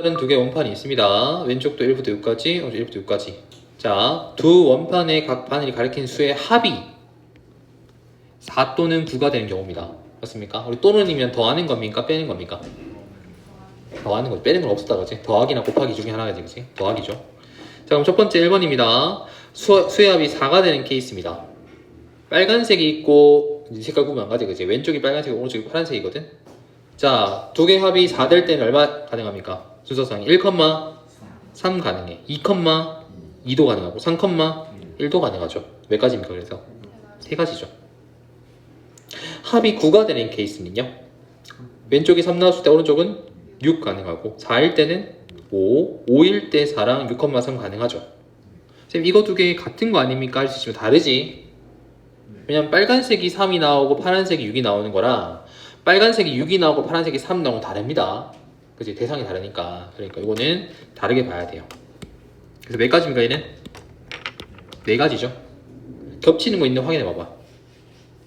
다른 두 개의 원판이 있습니다. 왼쪽도 1부터 6까지, 1부터 6까지. 자, 두 원판의 각 바늘이 가리킨 수의 합이 4 또는 9가 되는 경우입니다. 맞습니까? 우리 또는이면 더하는 겁니까? 빼는 겁니까? 더하는 거지. 빼는 건 없었다, 그지? 더하기나 곱하기 중에 하나가 되지. 더하기죠. 자, 그럼 첫 번째 1번입니다. 수의 합이 4가 되는 케이스입니다. 빨간색이 있고, 색깔 구분 안 가지, 그지? 왼쪽이 빨간색, 오른쪽이 파란색이거든? 자, 두 개 합이 4 될 때는 얼마 가능합니까? 순서상 1,3 가능해. 2,2도 가능하고 3,1도 가능하죠. 몇 가지입니까? 그래서 세 가지죠. 합이 9가 되는 케이스는요. 왼쪽이 3 나왔을 때 오른쪽은 6 가능하고 4일 때는 5, 5일 때 4랑 6,3 가능하죠. 쌤 이거 두 개 같은 거 아닙니까? 할 수 있으면 다르지. 왜냐면 빨간색이 3이 나오고 파란색이 6이 나오는 거랑 빨간색이 6이 나오고 파란색이 3 나오면 다릅니다. 그치? 대상이 다르니까. 그러니까 이거는 다르게 봐야 돼요. 그래서 몇 가지입니까 얘는? 네 가지죠. 겹치는 거 있는 확인해 봐봐.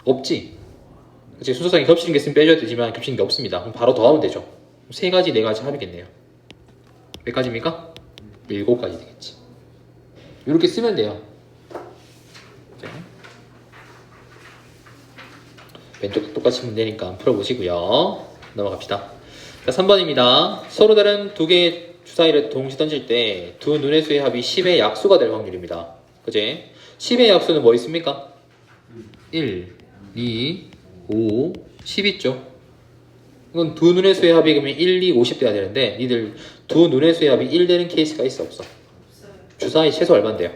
없지? 그치? 순서상에 겹치는 게 있으면 빼줘야 되지만 겹치는 게 없습니다. 그럼 바로 더하면 되죠. 세 가지, 네 가지 합이겠네요. 몇 가지입니까? 7가지 되겠지. 이렇게 쓰면 돼요. 네. 왼쪽도 똑같이 하면 되니까 풀어보시고요. 넘어갑시다. 자, 3번입니다. 서로 다른 두 개의 주사위를 동시 던질 때 두 눈의 수의 합이 10의 약수가 될 확률입니다. 그치? 10의 약수는 뭐 있습니까? 1, 2, 5, 10 있죠? 이건 두 눈의 수의 합이 그러면 1, 2, 50 돼야 되는데 니들 두 눈의 수의 합이 1 되는 케이스가 있어 없어? 주사위 최소 얼마인데요?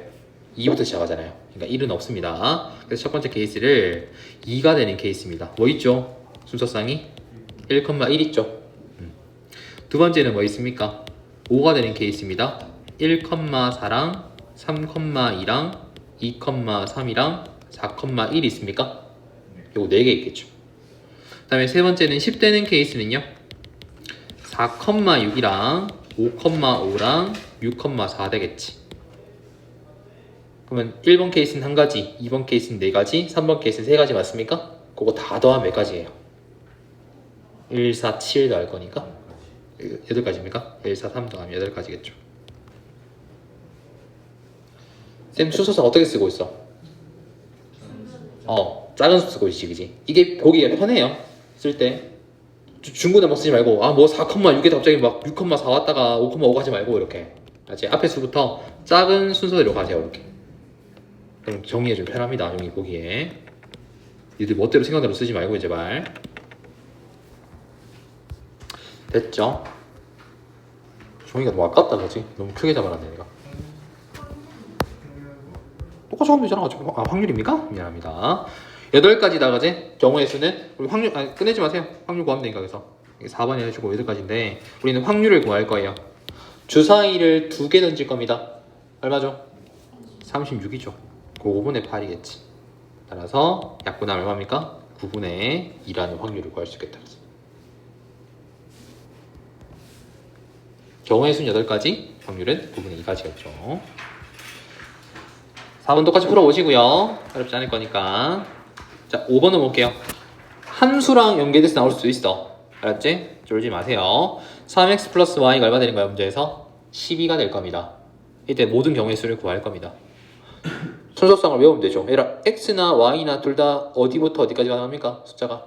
2부터 시작하잖아요. 그러니까 1은 없습니다. 그래서 첫 번째 케이스를 2가 되는 케이스입니다. 뭐 있죠? 순서상이 1,1 있죠? 두 번째는 뭐 있습니까? 5가 되는 케이스입니다. 1,4랑 3,2랑 2,3이랑 4,1 있습니까? 요거 4개 있겠죠. 그 다음에 세 번째는 10 되는 케이스는요. 4,6이랑 5,5랑 6,4 되겠지. 그러면 1번 케이스는 한 가지, 2번 케이스는 4가지, 3번 케이스는 3가지 맞습니까? 그거 다 더하면 몇 가지예요? 1, 4, 7 더할 거니까 8가지입니까? 1, 4, 3 더하면 8가지겠죠. 쌤 순서상 어떻게 쓰고 있어? 작은 수 쓰고 있지, 그지? 이게 보기가 편해요. 쓸 때. 중구난방 쓰지 말고 뭐 4,6에다 갑자기 막 6,4 왔다가 5,5 가지 말고 이렇게. 알지? 앞에 수부터 작은 순서대로 가세요, 이렇게. 그럼 정리해 좀 편합니다. 종이 보기에. 니들 멋대로 생각대로 쓰지 말고 제발. 됐죠? 종이가 너무 아깝다, 그지? 너무 크게 잡아놨네, 내가. 똑같이 하면 되잖아. 확률입니까? 미안합니다. 8가지다, 그지? 경우의 수는, 우리 확률, 끝내지 마세요. 확률 구하면 되니까, 그래서. 4번이 해주고 8가지인데, 우리는 확률을 구할 거예요. 주사위를 2개 던질 겁니다. 얼마죠? 36이죠. 5분의 8이겠지. 따라서 약분하면 얼마입니까? 9분의 2라는 확률을 구할 수 있겠다. 경우의 수는 8가지, 확률은 9분의 2가지였죠. 4번 똑같이 풀어보시고요. 어렵지 않을 거니까. 자, 5번은 볼게요. 함수랑 연계돼서 나올 수도 있어. 알았지? 쫄지 마세요. 3x 플러스 y가 얼마 되는 거야, 문제에서? 12가 될 겁니다. 이때 모든 경우의 수를 구할 겁니다. 순서상을 외우면 되죠. 얘라 x나 y나 둘 다 어디부터 어디까지 가능합니까? 숫자가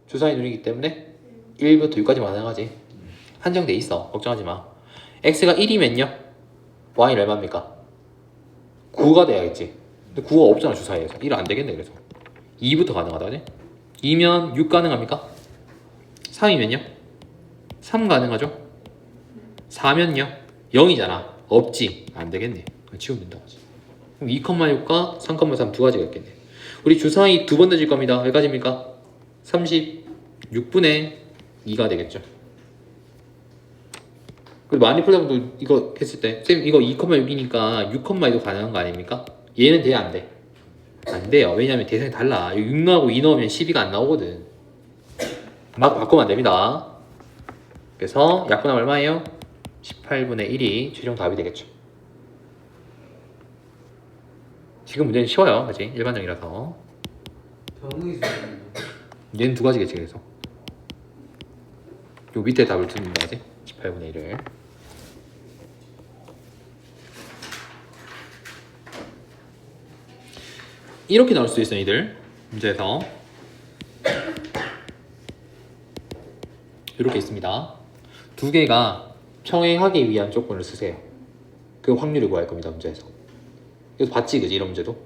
주사위 눈이기 때문에 1부터 6까지 가능하지. 한정돼 있어. 걱정하지 마. x가 1이면요 y는 얼마입니까? 9가 돼야겠지. 근데 9가 없잖아, 주사위에서. 1은 안 되겠네. 그래서 2부터 가능하다, 그지? 2면 6 가능합니까? 3이면요 3 가능하죠? 4면요 0이잖아. 없지. 안 되겠네. 지우면 된다고 하지. 그럼 2,6과 3,3 두 가지가 있겠네. 우리 주사위 2번 던질 겁니다. 몇 가지입니까? 36분의 2가 되겠죠. 그리고 많이 풀다 보면 이거 했을 때 쌤 이거 2,6이니까 6,2도 가능한 거 아닙니까? 얘는 돼야 안 돼? 안 돼요. 왜냐면 대상이 달라. 6 넣고 2 넣으면 12가 안 나오거든. 막 바꾸면 안 됩니다. 그래서 약분하면 얼마예요? 18분의 1이 최종 답이 되겠죠. 지금 문제는 쉬워요. 그치? 일반적이라서. 얘는 두 가지겠지. 그래서 요 밑에 답을 듣는 거지. 18분의 1을. 이렇게 나올 수도 있어 이들 문제에서. 이렇게 있습니다. 두 개가 평행하기 위한 조건을 쓰세요. 그 확률을 구할 겁니다 문제에서. 이거 봤지 그지 이런 문제도.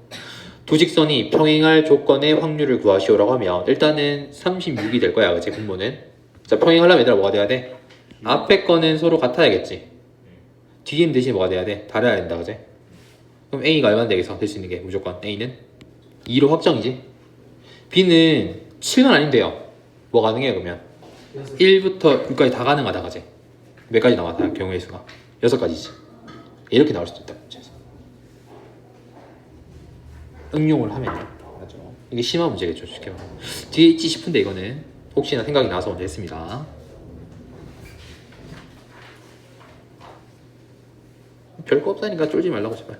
두 직선이 평행할 조건의 확률을 구하시오라고 하면 일단은 36이 될 거야 그치 분모는. 자 평행하려면 얘들아 뭐가 돼야 돼? 앞에 거는 서로 같아야겠지. 뒤에는 대신 뭐가 돼야 돼? 달아야 된다 그치? 그럼 A가 얼마나 되겠어? 될 수 있는 게 무조건 A는 2로 확정이지. B는 7만 아니면 돼요. 뭐 가능해요 그러면? 1부터 6까지 다 가능하다 그치? 몇 가지 나와 다 경우의 수가? 6가지지. 이렇게 나올 수도 있다 문제에서. 응용을 하면 맞죠? 이게 심화 문제겠죠 쉽게 말하면. 뒤에 있지 싶은데 이거는 혹시나 생각이 나서 먼저 했습니다. 별거 없다니까 쫄지 말라고 제발.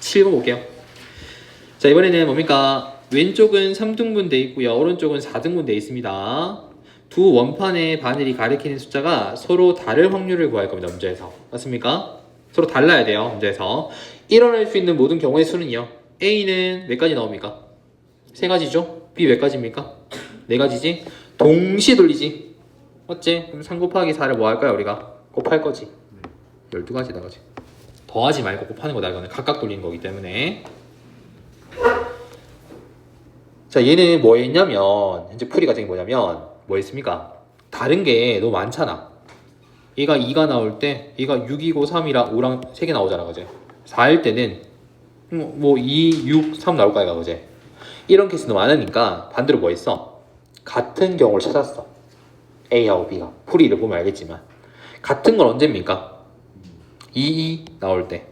7번 볼게요. 자 이번에는 뭡니까? 왼쪽은 3등분 돼 있고요 오른쪽은 4등분 돼 있습니다. 두 원판의 바늘이 가리키는 숫자가 서로 다를 확률을 구할 겁니다 문제에서. 맞습니까? 서로 달라야 돼요 문제에서. 일어날 수 있는 모든 경우의 수는요 A는 몇 가지 나옵니까? 3가지죠? B 몇 가지입니까? 4가지지? 동시에 돌리지. 맞지? 그럼 3 곱하기 4를 뭐 할까요 우리가? 곱할 거지. 12가지다 그지? 더하지 말고 곱하는 거다 이거는. 각각 돌리는 거기 때문에. 자 얘는 뭐 했냐면 현재 풀이 같은 게 뭐냐면 뭐 했습니까? 다른 게 너무 많잖아. 얘가 2가 나올 때 얘가 6이고 3이랑 5랑 3개 나오잖아 그지? 4일 때는 뭐 2, 6, 3 나올 거야 그지? 이런 케이스도 많으니까 반대로 뭐 했어? 같은 경우를 찾았어. A하고 B가. 풀이를 보면 알겠지만 같은 건 언제입니까? 2, 2 나올 때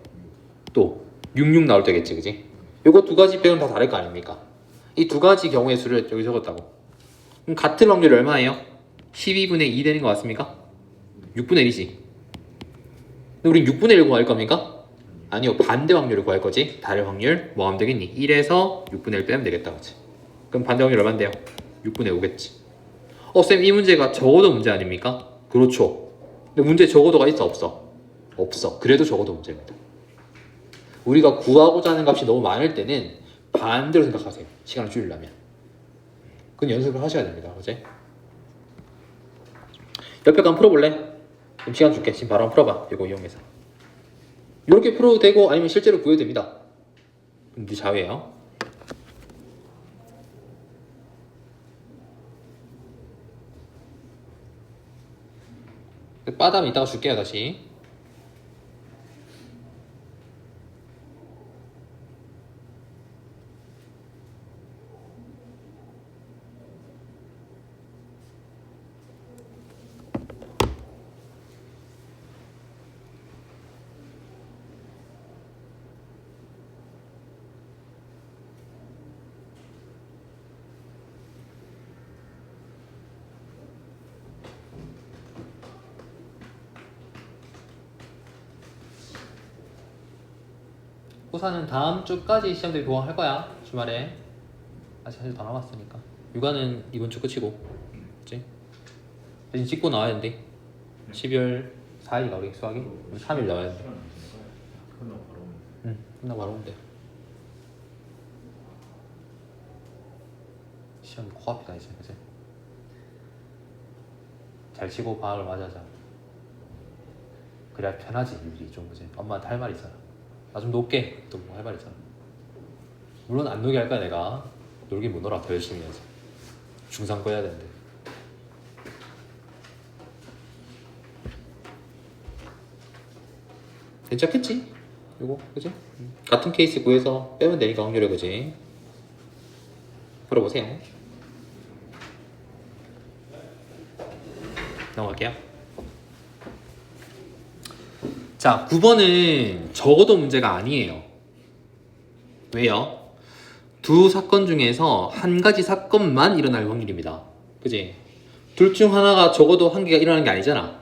또 6, 6 나올 때겠지 그지? 요거 두 가지 빼고는 다 다를 거 아닙니까? 이 두 가지 경우의 수를 여기 적었다고. 그럼 같은 확률이 얼마예요? 12분의 2 되는 거 맞습니까? 6분의 1이지. 근데 우린 6분의 1 구할 겁니까? 아니요 반대 확률을 구할 거지. 다를 확률 뭐 하면 되겠니? 1에서 6분의 1 빼면 되겠다 그치? 그럼 반대 확률 얼마인데요? 6분의 5겠지. 쌤 이 문제가 적어도 문제 아닙니까? 그렇죠. 근데 문제 적어도가 있어 없어? 없어. 그래도 적어도 문제입니다. 우리가 구하고자 하는 값이 너무 많을 때는 반대로 생각하세요. 시간을 줄이려면. 그건 연습을 하셔야 됩니다. 그치? 옆에 거 한번 풀어볼래? 그럼 시간 줄게. 지금 바로 한번 풀어봐. 이거 이용해서. 이렇게 풀어도 되고 아니면 실제로 구해도 됩니다. 그럼 네 자유예요. 빠담 이따가 줄게요 다시. 고사는 다음 주까지 시험들이 보강할 거야 주말에. 아직 사실 더 남았으니까. 육아는 이번 주 끝이고 그치? 대신 찍고 나와야 되는데 12월 4일인가 우리 수학이? 3일 나와야 되는데. 응 끝나고 바로 오면 돼. 시험 코앞이다 이제 그치? 잘 치고 방학을 맞이하자. 그래야 편하지 일이 좀 그치? 엄마한테 할 말 있잖아. 나 좀 놀게. 또 뭐 할 말 있잖아. 물론 안 놀게 할 거야 내가. 놀긴 못 놀아. 더 열심히 해서. 중3 거 해야 되는데. 괜찮겠지? 이거 그지? 같은 케이스 구해서 빼면 되니까 확률이 그지? 풀어보세요. 넘어갈게요. 자 9번은 적어도 문제가 아니에요. 왜요? 두 사건 중에서 한 가지 사건만 일어날 확률입니다. 그지? 둘 중 하나가 적어도 한 개가 일어나는 게 아니잖아.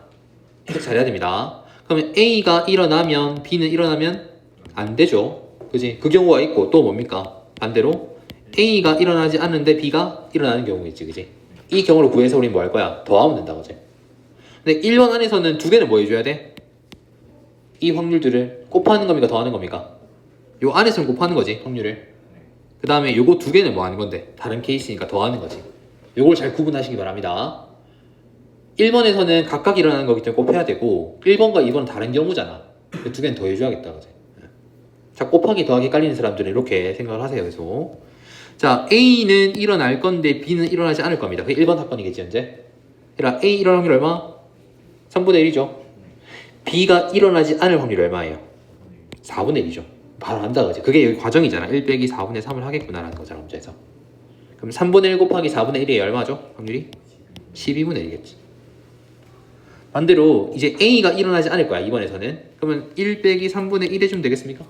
해석 잘해야 됩니다. 그러면 A가 일어나면 B는 일어나면 안 되죠. 그지? 그 경우가 있고 또 뭡니까? 반대로 A가 일어나지 않는데 B가 일어나는 경우가 있지. 그지? 이 경우를 구해서 우리는 뭐 할 거야? 더하면 된다. 그지? 근데 1번 안에서는 두 개는 뭐 해줘야 돼? 이 확률들을 곱하는 겁니까? 더하는 겁니까? 요 안에서는 곱하는 거지 확률을. 그 다음에 요거 두 개는 뭐 하는 건데? 다른 케이스니까 더하는 거지. 요걸 잘 구분하시기 바랍니다. 1번에서는 각각 일어나는 거기 때문에 곱해야 되고 1번과 2번은 다른 경우잖아. 그 두 개는 더해줘야겠다. 그지? 자, 곱하기 더하기 깔리는 사람들은 이렇게 생각을 하세요. 계속. 자, A는 일어날 건데 B는 일어나지 않을 겁니다. 그게 1번 사건이겠지 현재. 그러니까 A 일어날 확률 얼마? 3분의 1이죠. B가 일어나지 않을 확률이 얼마예요? 4분의 1이죠. 바로 안다 그지? 그게 여기 과정이잖아. 1 빼기 4분의 3을 하겠구나라는 거잖아. 문제에서. 그럼 3분의 1 곱하기 4분의 1이 얼마죠? 확률이? 12분의 1이겠지. 반대로 이제 A가 일어나지 않을 거야. 이번에서는. 그러면 1 빼기 3분의 1 해주면 되겠습니까?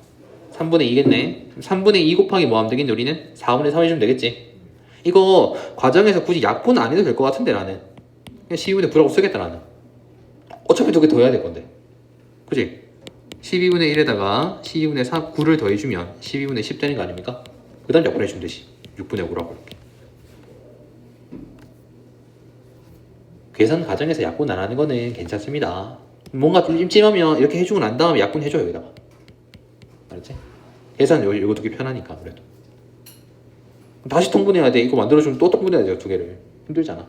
3분의 2겠네. 3분의 2 곱하기 뭐 하면 되겠니? 우리는 4분의 3 해주면 되겠지. 이거 과정에서 굳이 약분 안 해도 될 것 같은데 나는. 그냥 12분의 9라고 쓰겠다 나는. 어차피 두 개 더해야 될 건데. 그치? 12분의 1에다가 12분의 3, 9를 더해주면 12분의 10 되는 거 아닙니까? 그 다음 약분해주면 되지. 6분의 5라고 이렇게. 계산 과정에서 약분 안 하는 거는 괜찮습니다. 뭔가 좀 찜찜하면 이렇게 해주고 난 다음에 약분 해줘요 여기다가. 알았지? 계산 요거 두 개 편하니까 아무래도. 다시 통분해야 돼. 이거 만들어주면 또 통분해야 돼요 두 개를. 힘들잖아.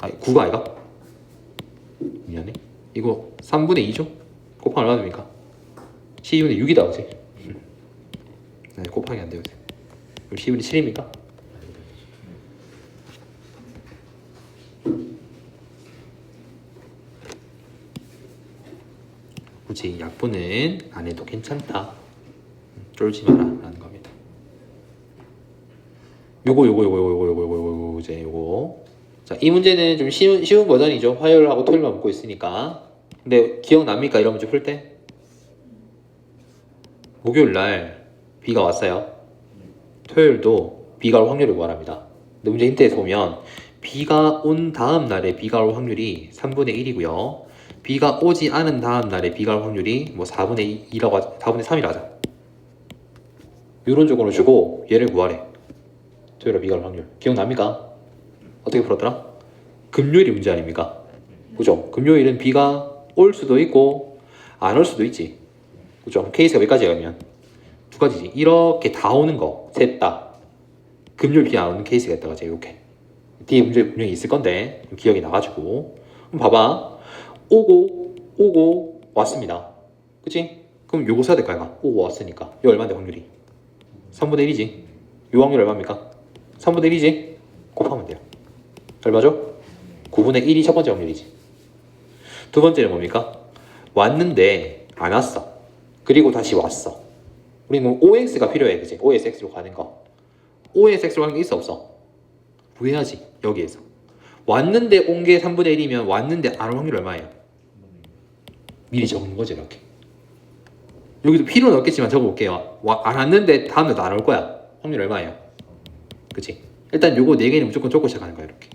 아니 9가 아이가? 미안해. 이거 3분의 2죠? 곱하면 얼마 됩니까? 12분의 6이다 그치? 네, 곱하기 안 돼요. 그럼 12분의 7입니까? 굳이 약분은 안 해도 괜찮다. 쫄지 마라 라는 겁니다. 요거 이제 요거. 자, 이 문제는 좀 쉬운 버전이죠. 화요일하고 토요일만 묶고 있으니까. 근데 기억납니까? 이런 문제 풀 때? 목요일 날 비가 왔어요. 토요일도 비가 올 확률을 구하랍니다. 근데 문제 힌트에서 보면 비가 온 다음 날에 비가 올 확률이 3분의 1이고요. 비가 오지 않은 다음 날에 비가 올 확률이 뭐 4분의 2라고 하자. 4분의 3이라 하자. 이런 조건을 주고 얘를 구하래. 토요일에 비가 올 확률. 기억납니까? 어떻게 풀었더라? 금요일이 문제 아닙니까? 그죠? 금요일은 비가 올 수도 있고 안 올 수도 있지. 그죠? 케이스가 몇 가지야 그러면? 두 가지지. 이렇게 다 오는 거 셋 다. 금요일 비 안 오는 케이스가 있다 가지. 이렇게. 뒤에 문제 분명히 있을 건데 기억이 나가지고. 그럼 봐봐. 오고 왔습니다. 그치? 그럼 요거 써야 될 거 아이가? 오고 왔으니까. 이거 얼마인데 확률이? 3분의 1이지. 요 확률 얼마입니까? 3분의 1이지? 곱하면 돼요. 얼마죠? 9분의 1이 첫 번째 확률이지. 두 번째는 뭡니까? 왔는데 안 왔어. 그리고 다시 왔어. 우리는 OX가 필요해. 그치? OSX로 가는 거. OSX로 가는 게 있어 없어? 구해야지. 여기에서. 왔는데 온 게 3분의 1이면 왔는데 안 올 확률 얼마예요? 미리 적는 거지 이렇게. 여기도 필요는 없겠지만 적어볼게요. 안 왔는데 다음날도 안 올 거야. 확률 얼마예요? 그치? 일단 요거 4개는 무조건 적고 시작하는 거야 이렇게.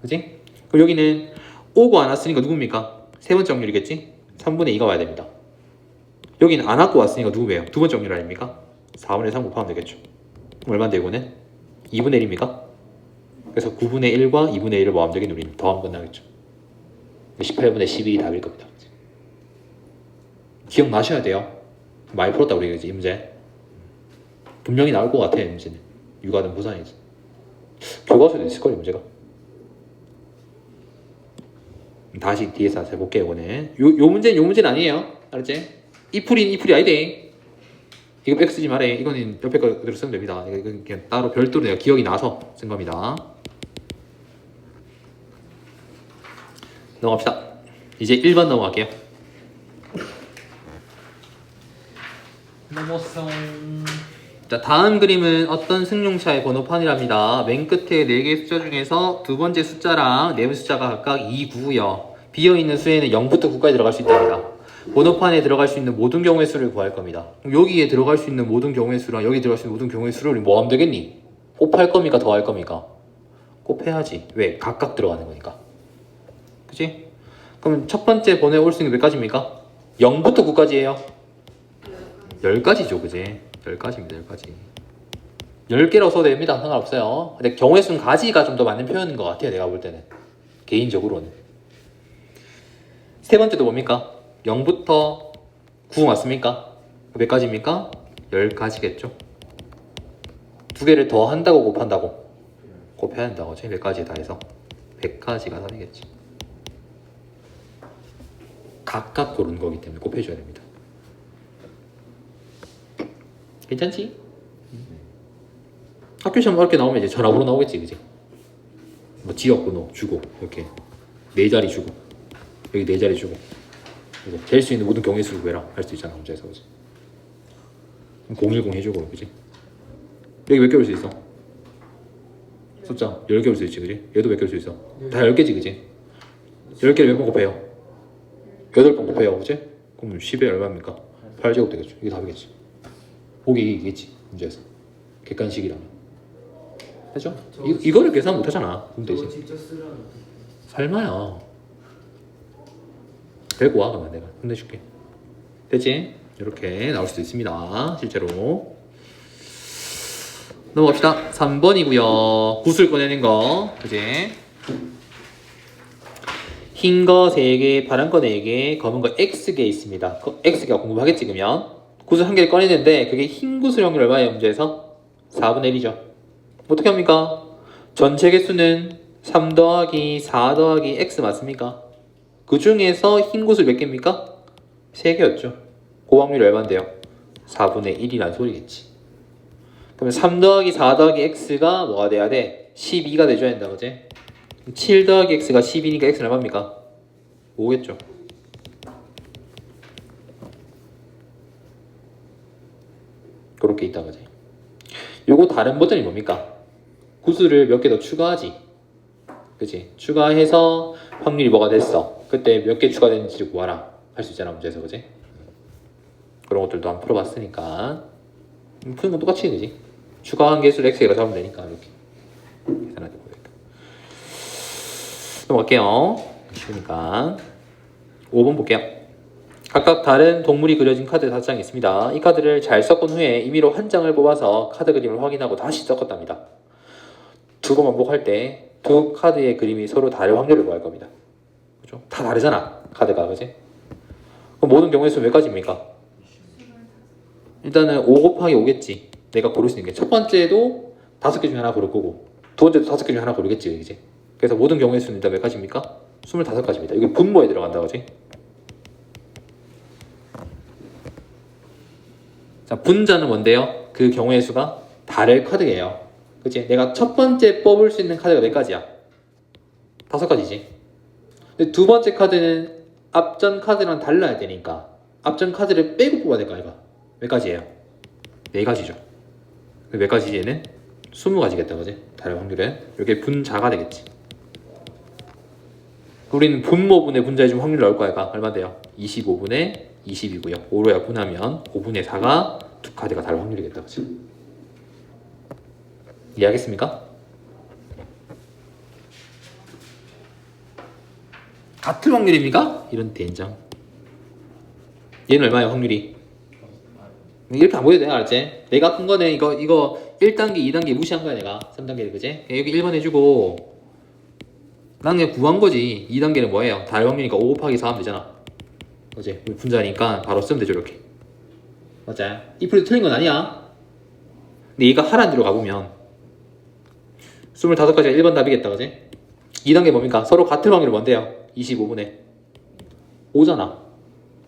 그치? 그럼 여기는 오고 안 왔으니까 누굽니까? 세 번째 확률이겠지? 3분의 2가 와야 됩니다. 여기는 안 왔고 왔으니까 누구예요? 두 번째 확률 아닙니까? 4분의 3 곱하면 되겠죠. 그럼 얼마인데 이거는? 2분의 1입니까? 그래서 9분의 1과 2분의 1을 뭐하면 되겠니? 우리는 더하면 끝나겠죠. 18분의 12이 답일 겁니다. 기억나셔야 돼요. 많이 풀었다 우리 이 문제. 분명히 나올 것 같아 이 문제는. 육아든 부산이지. 교과서에도 있을걸 이 문제가. 다시 뒤에서 해볼게요 이거는. 요 문제는 아니에요. 알았지? 이 풀이 아니대. 이거 백 쓰지 말해. 이거는 옆에 거 그대로 쓰면 됩니다. 이거 그냥 따로 별도로 내가 기억이 나서 쓴 겁니다. 넘어갑시다. 이제 1번 넘어갈게요. 넘었어. 자, 다음 그림은 어떤 승용차의 번호판이랍니다. 맨 끝에 4개의 숫자 중에서 두 번째 숫자랑 네 번째 숫자가 각각 2, 9고요. 비어있는 수에는 0부터 9까지 들어갈 수 있답니다. 번호판에 들어갈 수 있는 모든 경우의 수를 구할 겁니다. 그럼 여기에 들어갈 수 있는 모든 경우의 수랑 여기 들어갈 수 있는 모든 경우의 수를 우리 뭐 하면 되겠니? 곱할 겁니까? 더할 겁니까? 곱해야지. 왜? 각각 들어가는 거니까. 그치? 그럼 첫 번째 번호에 올 수 있는 몇 가지입니까? 0부터 9까지예요. 10가지죠, 그지? 10가지입니다, 10가지. 10개라고 써도 됩니다. 상관없어요. 근데 경우의 수는 가지가 좀 더 맞는 표현인 것 같아요, 내가 볼 때는. 개인적으로는. 세 번째도 뭡니까? 0부터 9 맞습니까? 몇 가지입니까? 10가지겠죠. 두 개를 더 한다고 곱한다고? 곱해야 한다고 하지. 몇 가지 다 해서 100가지가 답이겠지. 각각 고른 거기 때문에 곱해줘야 됩니다. 괜찮지? 학교 시험 어렵게 나오면 이제 전화번호 나오겠지, 그지? 뭐 지역번호 주고 이렇게 네 자리 주고 여기 네 자리 주고 이제 될 수 있는 모든 경우의 수를 구해라 할 수 있잖아, 문제에서. 그지? 010 해주고, 그지? 여기 몇 개 올 수 있어? 숫자 10개 올 수 있지, 그지? 얘도 몇 개 올 수 있어? 다 10개지, 그지? 10개를 몇 번 곱해요? 8번 곱해요, 그지? 그럼 10에 얼마입니까? 8제곱 되겠죠. 이게 답이겠지. 보기 이기겠지, 문제에서. 객관식이라면. 됐죠? 이거를 계산 못 하잖아. 그럼 되지. 직접 쓰라는. 설마야. 데리고 와, 그러면 내가 혼내줄게. 됐지? 이렇게 나올 수도 있습니다, 실제로. 넘어갑시다. 3번이고요. 구슬 꺼내는 거, 그지? 흰 거 3개, 파란 거 4개, 검은 거 X개 있습니다. X개가 궁금하겠지, 그러면? 구슬 한 개를 꺼냈는데 그게 흰 구슬 확률 얼마예요, 문제에서? 4분의 1이죠. 어떻게 합니까? 전체 개수는 3 더하기 4 더하기 X 맞습니까? 그 중에서 흰 구슬 몇 개입니까? 3개였죠. 그 확률이 얼마인데요? 4분의 1이라는 소리겠지. 그러면 3 더하기 4 더하기 X가 뭐가 돼야 돼? 12가 돼줘야 된다, 그지? 7 더하기 X가 12니까 X는 얼마입니까? 5겠죠. 그렇게 있다, 그지? 요거 다른 버전이 뭡니까? 구슬을 몇 개 더 추가하지. 그지? 추가해서 확률이 뭐가 됐어. 그때 몇 개 추가됐는지 구하라. 할 수 있잖아, 문제에서, 그지? 그런 것들도 한번 풀어봤으니까. 푸는 건 똑같이, 그지? 추가한 개수를 X가 잡으면 되니까, 이렇게. 계산하게 보니까. 넘어갈게요. 쉬우니까. 5번 볼게요. 각각 다른 동물이 그려진 카드 5장이 있습니다. 이 카드를 잘 섞은 후에 임의로 한 장을 뽑아서 카드 그림을 확인하고 다시 섞었답니다. 2번 반복할 때 두 카드의 그림이 서로 다를 확률을 구할 겁니다. 그죠? 다 다르잖아, 카드가, 그지? 그럼 모든 경우의 수 몇 가지입니까? 일단은 5 곱하기 5겠지. 내가 고를 수 있는 게 첫 번째도 5개 중에 하나 고를 거고 두 번째도 5개 중에 하나 고르겠지, 그지? 그래서 모든 경우의 수는 일단 몇 가지입니까? 25가지입니다. 이게 분모에 들어간다, 그지? 자, 분자는 뭔데요? 그 경우의 수가 다를 카드예요. 그치? 내가 첫 번째 뽑을 수 있는 카드가 몇 가지야? 5가지지. 근데 두 번째 카드는 앞전 카드랑 달라야 되니까 앞전 카드를 빼고 뽑아야 될까, 이거? 몇 가지예요? 4가지죠. 몇 가지 얘는? 20가지겠다, 그지? 다를 확률은. 이게 분자가 되겠지. 우리는 분모분의 분자의 확률 나올 거야. 얼마 돼요? 25분의 20이고요. 5로 약분하면 5분의 4가 두 카드가 다를 확률이겠다, 그치? 이해하겠습니까? 같은 확률입니까? 이런 된장. 얘는 얼마예요, 확률이? 이렇게 안 보여도 돼, 알았지? 내가 푼 거는 이거 1단계, 2단계 무시한 거야, 내가. 3단계를, 그지? 여기 1번 해주고 난 그냥 구한 거지. 2단계는 뭐예요? 다를 확률이니까 5 곱하기 4 하면 되잖아. 그지? 분자니까 바로 쓰면 되죠, 이렇게. 맞지? 이 풀이도 틀린 건 아니야. 근데 얘가 하라는 대로 가보면 25가지가 1번 답이겠다, 그지? 2단계 뭡니까? 서로 같은 확률이 뭔데요? 25분의 5잖아.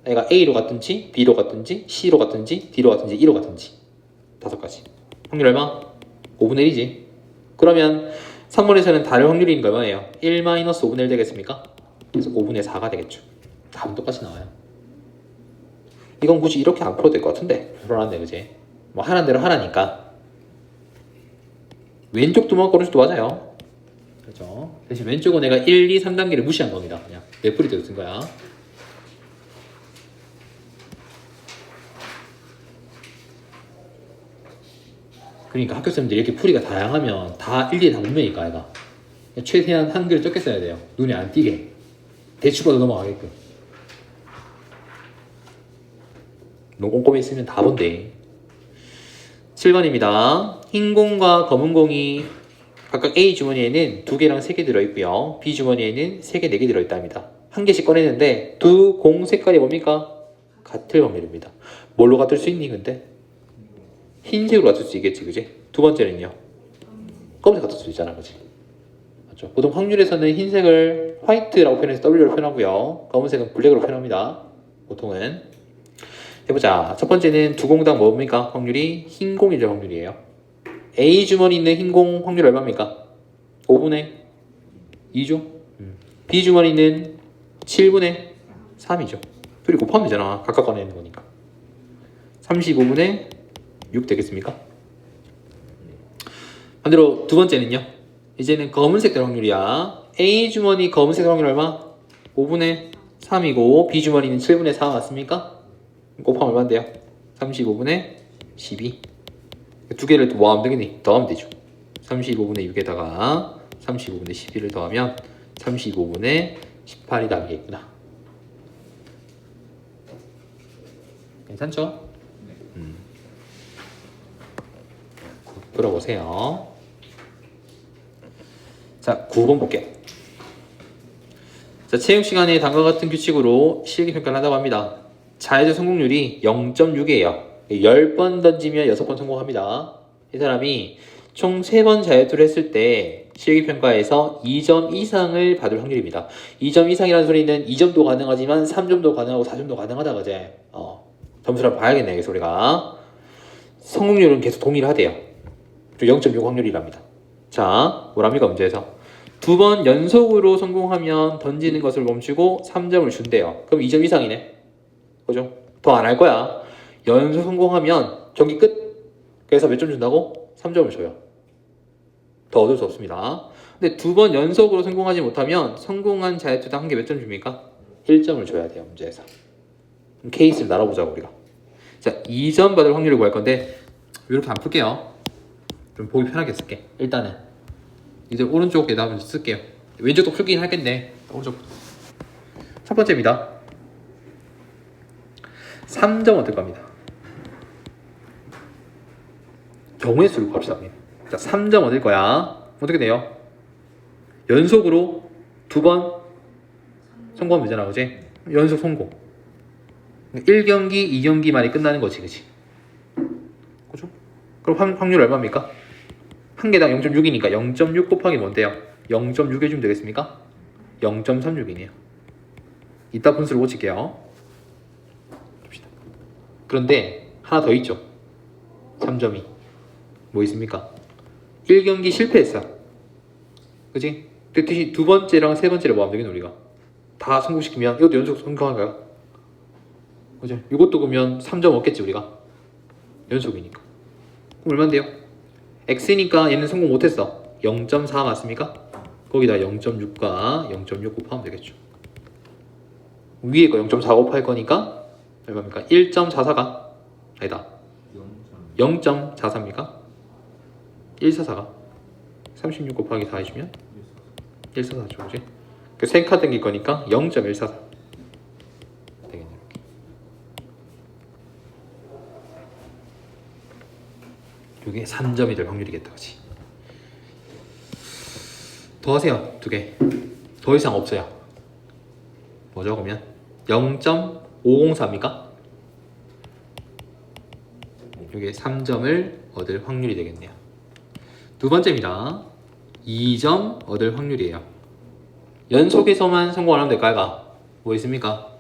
얘가 A로 같은지, B로 같은지, C로 같은지, D로 같은지, E로 같은지 5가지. 확률 얼마? 5분의 1이지. 그러면 3번에서는 다를 확률이 있는 거 얼마예요? 1-5분의 1 되겠습니까? 그래서 5분의 4가 되겠죠. 답은 똑같이 나와요. 이건 굳이 이렇게 안 풀어도 될 것 같은데 풀어놨네, 그지? 뭐 하라는 대로 하라니까. 왼쪽도만 고를 수도 맞아요. 그렇죠? 대신 왼쪽은 내가 1, 2, 3단계를 무시한 겁니다. 그냥 내풀이대로 쓴 거야. 그러니까 학교 쌤들이 이렇게 풀이가 다양하면 다 일일이 다 못 매니까, 얘가. 최대한 한글을 적게 써야 돼요. 눈에 안 띄게. 대충 봐도 넘어가게끔. 너무 꼼꼼히 있으면 다 본대. 7번입니다. 흰 공과 검은 공이 각각 A 주머니에는 2개랑 3개 들어있고요. B 주머니에는 3개, 4개 들어있답니다. 한 개씩 꺼내는데 두 공 색깔이 뭡니까? 같을 확률입니다. 뭘로 같을 수 있니 근데? 흰색으로 같을 수 있겠지, 그지? 두 번째는요? 검은색 같을 수 있잖아, 그지? 맞죠? 보통 확률에서는 흰색을 화이트라고 표현해서 W로 표현하고요. 검은색은 블랙으로 표현합니다. 보통은. 해보자. 첫 번째는 두 공당 뭡니까? 확률이 흰 공이 될 확률이에요. A 주머니 있는 흰 공 확률 얼마입니까? 5분의 2죠. B 주머니 있는 7분의 3이죠. 둘이 곱하면 되잖아. 각각 꺼내는 거니까. 35분의 6 되겠습니까? 반대로 두 번째는요. 이제는 검은색 될 확률이야. A 주머니 검은색 확률 얼마? 5분의 3이고 B 주머니는 7분의 4 맞습니까? 곱하면 얼마인데요? 35분의 12. 두 개를 또 뭐 하면 되겠니? 더하면 되죠. 35분의 6에다가 35분의 12를 더하면 35분의 18이 답이겠구나. 괜찮죠? 풀어보세요. 자, 9번 볼게요. 자, 체육 시간에 다음과 같은 규칙으로 실기평가를 한다고 합니다. 자유제 성공률이 0.6이에요. 10번 던지면 6번 성공합니다. 이 사람이 총 3번 자유투를 했을 때 실기평가에서 2점 이상을 받을 확률입니다. 2점 이상이라는 소리는 2점도 가능하지만 3점도 가능하고 4점도 가능하다, 그제? 점수를 봐야겠네, 이 소리가. 성공률은 계속 동일하대요. 0.6 확률이랍니다. 자, 뭐랍니까, 문제에서? 두 번 연속으로 성공하면 던지는 것을 멈추고 3점을 준대요. 그럼 2점 이상이네. 그죠? 더 안 할 거야. 연속 성공하면 경기 끝. 그래서 몇 점 준다고? 3점을 줘요. 더 얻을 수 없습니다. 근데 두 번 연속으로 성공하지 못하면 성공한 자유투당 한 개 몇 점 줍니까? 1점을 줘야 돼요, 문제에서. 케이스를 나눠보자고, 우리가. 자, 2점 받을 확률을 구할 건데 이렇게 안 풀게요. 좀 보기 편하게 쓸게. 일단은 이제 오른쪽에다 한번 쓸게요. 왼쪽도 풀긴 하겠네. 오른쪽. 첫 번째입니다. 3점 얻을 겁니다. 경우의 수를 구합시다. 자, 3점 얻을 거야. 어떻게 돼요? 연속으로 두 번 성공하면 되잖아, 그지? 연속 성공. 1경기, 2경기 만에 끝나는 거지, 그지? 그죠? 그럼 확률 얼마입니까? 한 개당 0.6이니까 0.6 곱하기 뭔데요? 0.6 해주면 되겠습니까? 0.36이네요. 이따 분수를 고칠게요. 봅시다. 그런데 하나 더 있죠. 3점이. 뭐 있습니까? 1경기 실패했어. 그치? 그랬듯이 두 번째랑 세 번째를 뭐 하면 되겠노, 우리가? 다 성공시키면 이것도 연속 성공한가요? 그죠? 이것도 그러면 3점 얻겠지, 우리가? 연속이니까. 그럼 얼마인데요? X니까 얘는 성공 못했어. 0.4 맞습니까? 거기다 0.6과 0.6 곱하면 되겠죠. 위에 거 0.4 곱할 거니까 얼마입니까? 1.44가 아니다. 0.44입니까? 144가 36 곱하기 4 해주면 144죠, 그지? 그 생카 땡길 거니까 0.144 되겠네. 이게 3점이 될 확률이겠다, 그치? 더 하세요, 두 개. 더 이상 없어요. 뭐죠, 그러면? 0.504입니까? 이게 3점을 얻을 확률이 되겠네요. 두 번째입니다. 2점 얻을 확률이에요. 연속에서만 성공을 하면 될까요? 뭐 있습니까?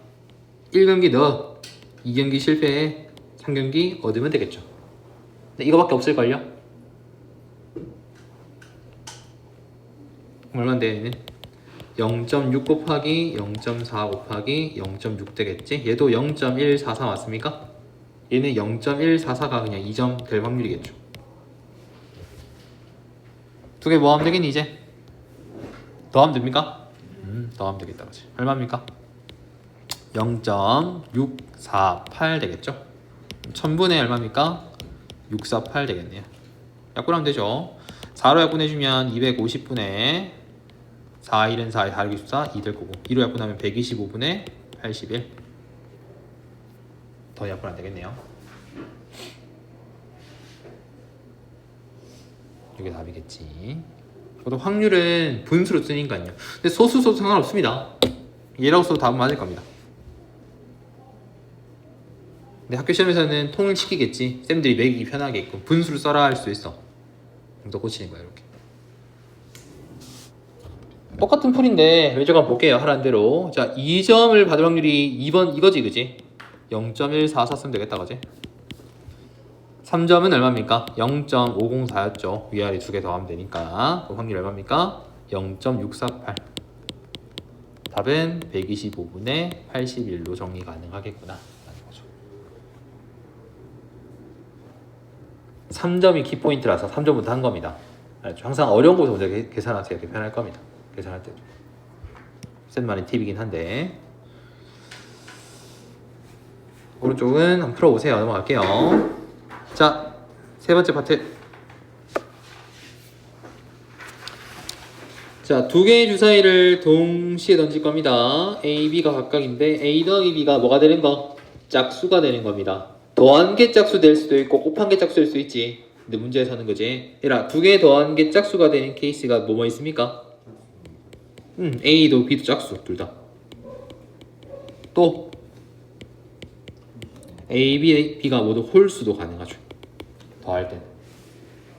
1경기 넣어, 2경기 실패해, 3경기 얻으면 되겠죠. 근데 이거밖에 없을걸요? 얼마인데 얘는? 0.6 곱하기 0.4 곱하기 0.6 되겠지? 얘도 0.144 맞습니까? 얘는 0.144가 그냥 2점 될 확률이겠죠. 두 개 뭐 하면 되겠니, 이제? 더하면 됩니까? 더하면 되겠다, 그치? 얼마입니까? 0.648 되겠죠? 1000분의 얼마입니까? 648 되겠네요. 약분하면 되죠. 4로 약분해주면 250분의 4, 1은 4, 4, 64, 2 될 거고 2로 약분하면 125분의 81. 더 약분하면 되겠네요. 이게 답이겠지. 저도 확률은 분수로 쓰니까요. 근데 소수 상관없습니다. 얘라고 써도 답은 맞을 겁니다. 근데 학교 시험에서는 통일시키겠지. 쌤들이 매기기 편하게끔 분수를 써라 할 수 있어. 또 고치는 거야 이렇게. 똑같은 풀인데 외적 한번 볼게요. 하라는 대로. 자, 2점을 받을 확률이 2번 이거지, 그지? 0.144 쓰면 되겠다, 그지? 3점은 얼마입니까? 0.504였죠. 위아래 두 개 더하면 되니까. 그 확률 얼마입니까? 0.648. 답은 125분의 81로 정리 가능하겠구나 라는 거죠. 3점이 키포인트라서 3점부터 한 겁니다. 알죠? 항상 어려운 것부터 먼저 계산하세요. 이렇게 편할 겁니다. 계산할 때도. 쌤만의 팁이긴 한데. 오른쪽은 한번 풀어보세요. 넘어갈게요. 자, 세 번째 파트. 자, 두 개의 주사위를 동시에 던질 겁니다. A, B가 각각인데 A 더하기 B가 뭐가 되는 거? 짝수가 되는 겁니다. 더한 개 짝수 될 수도 있고 곱한 개 짝수 될 수 있지. 근데 문제에서는 그지? 얘라, 두 개 더한 게 짝수가 되는 케이스가 뭐뭐 있습니까? A도 B도 짝수 둘 다. 또 A, B가 모두 홀수도 가능하죠. 더할 땐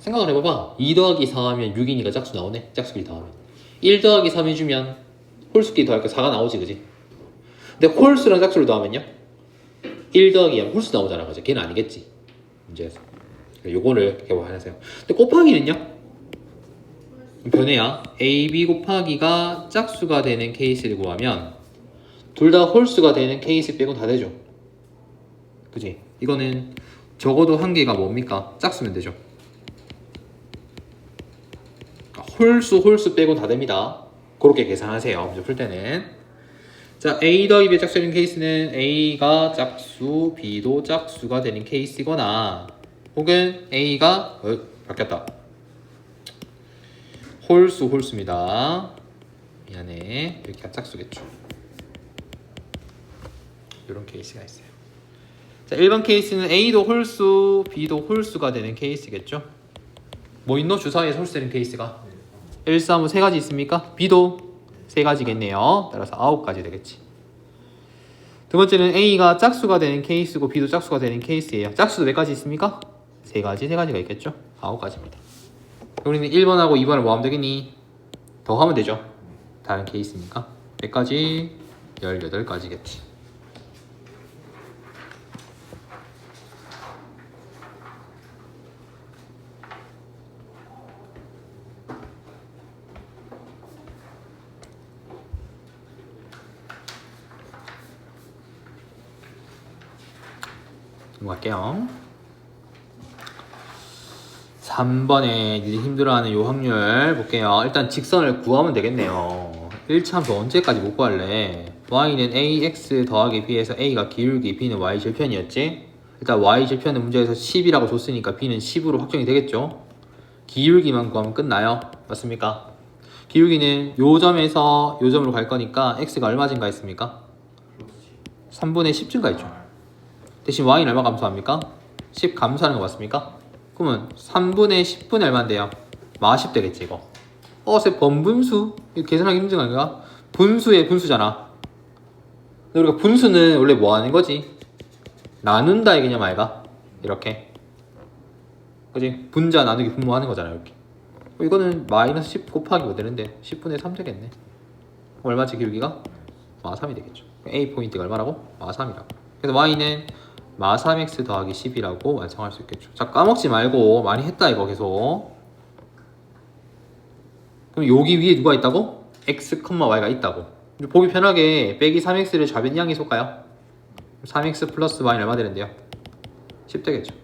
생각을 해봐봐. 2 더하기 4 하면 6이니까 짝수 나오네. 짝수끼리 더하면 1 더하기 3 해주면 홀수끼리 더하니까 4가 나오지, 그지? 근데 홀수랑 짝수를 더하면요 1 더하기 하면 홀수 나오잖아, 그지? 걔는 아니겠지 문제에서. 요거를 개발하세요. 근데 곱하기는요 변해야 A, B 곱하기가 짝수가 되는 케이스를 구하면 둘 다 홀수가 되는 케이스 빼곤 다 되죠, 그지? 이거는 적어도 한 개가 뭡니까? 짝수면 되죠. 홀수 빼곤 다 됩니다. 그렇게 계산하세요. 문제 풀 때는. 자, A 더하기 B의 짝수가 되는 케이스는 A가 짝수, B도 짝수가 되는 케이스거나 혹은 A가 바뀌었다. 홀수입니다. 미안해. 이렇게 짝수겠죠. 이런 케이스가 있어요. 자, 1번 케이스는 A도 홀수, B도 홀수가 되는 케이스겠죠. 뭐 있노? 주사위에서 홀수 되는 케이스가 1, 3, 5 3가지 있습니까? B도 3가지겠네요. 따라서 9가지 되겠지. 두 번째는 A가 짝수가 되는 케이스고 B도 짝수가 되는 케이스예요. 짝수도 몇 가지 있습니까? 3가지가 있겠죠. 9가지입니다. 우리는 1번하고 2번을 뭐 하면 되겠니? 더 하면 되죠. 다른 케이스니까. 몇 가지? 18가지겠지. 넘어갈게요. 3번에 힘들어하는 요 확률 볼게요. 일단 직선을 구하면 되겠네요. 1차함수 언제까지 못 구할래? y는 ax 더하기 b에서 a가 기울기, b는 y 절편이었지? 일단 y 절편은 문제에서 10이라고 줬으니까 b는 10으로 확정이 되겠죠? 기울기만 구하면 끝나요. 맞습니까? 기울기는 요 점에서 요 점으로 갈 거니까 x가 얼마 증가했습니까? 3분의 10 증가했죠. 대신 y는 얼마 감소합니까? 10 감소하는 거 맞습니까? 그러면 3분의 10분의 얼마인데요? 마10 되겠지 이거. 쌤 번분수? 이거 계산하기 힘든 거 아닌가? 분수의 분수잖아. 근데 우리가 분수는 원래 뭐 하는 거지? 나눈다의 개념 아이가? 이렇게. 그지? 분자 나누기 분모하는 거잖아 이렇게. 이거는 마이너스 10 곱하기 뭐 되는데 10분의 3 되겠네. 얼마지 기울기가? 마3이 되겠죠. A 포인트가 얼마라고? 마3이라고. 그래서 y는 마3x 더하기 10이라고 완성할 수 있겠죠. 자, 까먹지 말고 많이 했다 이거 계속. 그럼 여기 위에 누가 있다고? x, y가 있다고. 보기 편하게 빼기 3x를 좌변양에 쏠까요? 3x 플러스 y는 얼마 되는데요? 10 되겠죠.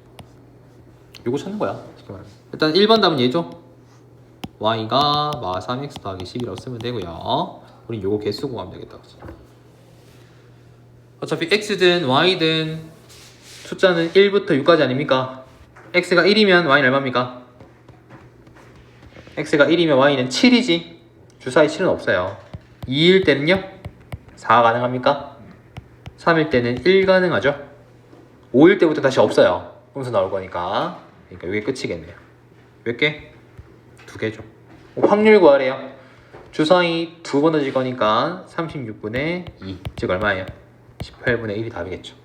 요거 찾는 거야. 일단 1번 답은 얘죠. y가 마3x 더하기 10이라고 쓰면 되고요. 우린 요거 개수 구하면 되겠다. 어차피 x든 y든 숫자는 1부터 6까지 아닙니까? x가 1이면 y는 얼마입니까? x가 1이면 y는 7이지. 주사위 7은 없어요. 2일 때는요? 4 가능합니까? 3일 때는 1 가능하죠? 5일 때부터 다시 없어요. 음수 나올 거니까. 그러니까 이게 끝이겠네요. 몇 개? 2개죠. 확률 구하래요. 주사위 2번 던질 거니까 36분의 2. 즉 얼마예요? 18분의 1이 답이겠죠.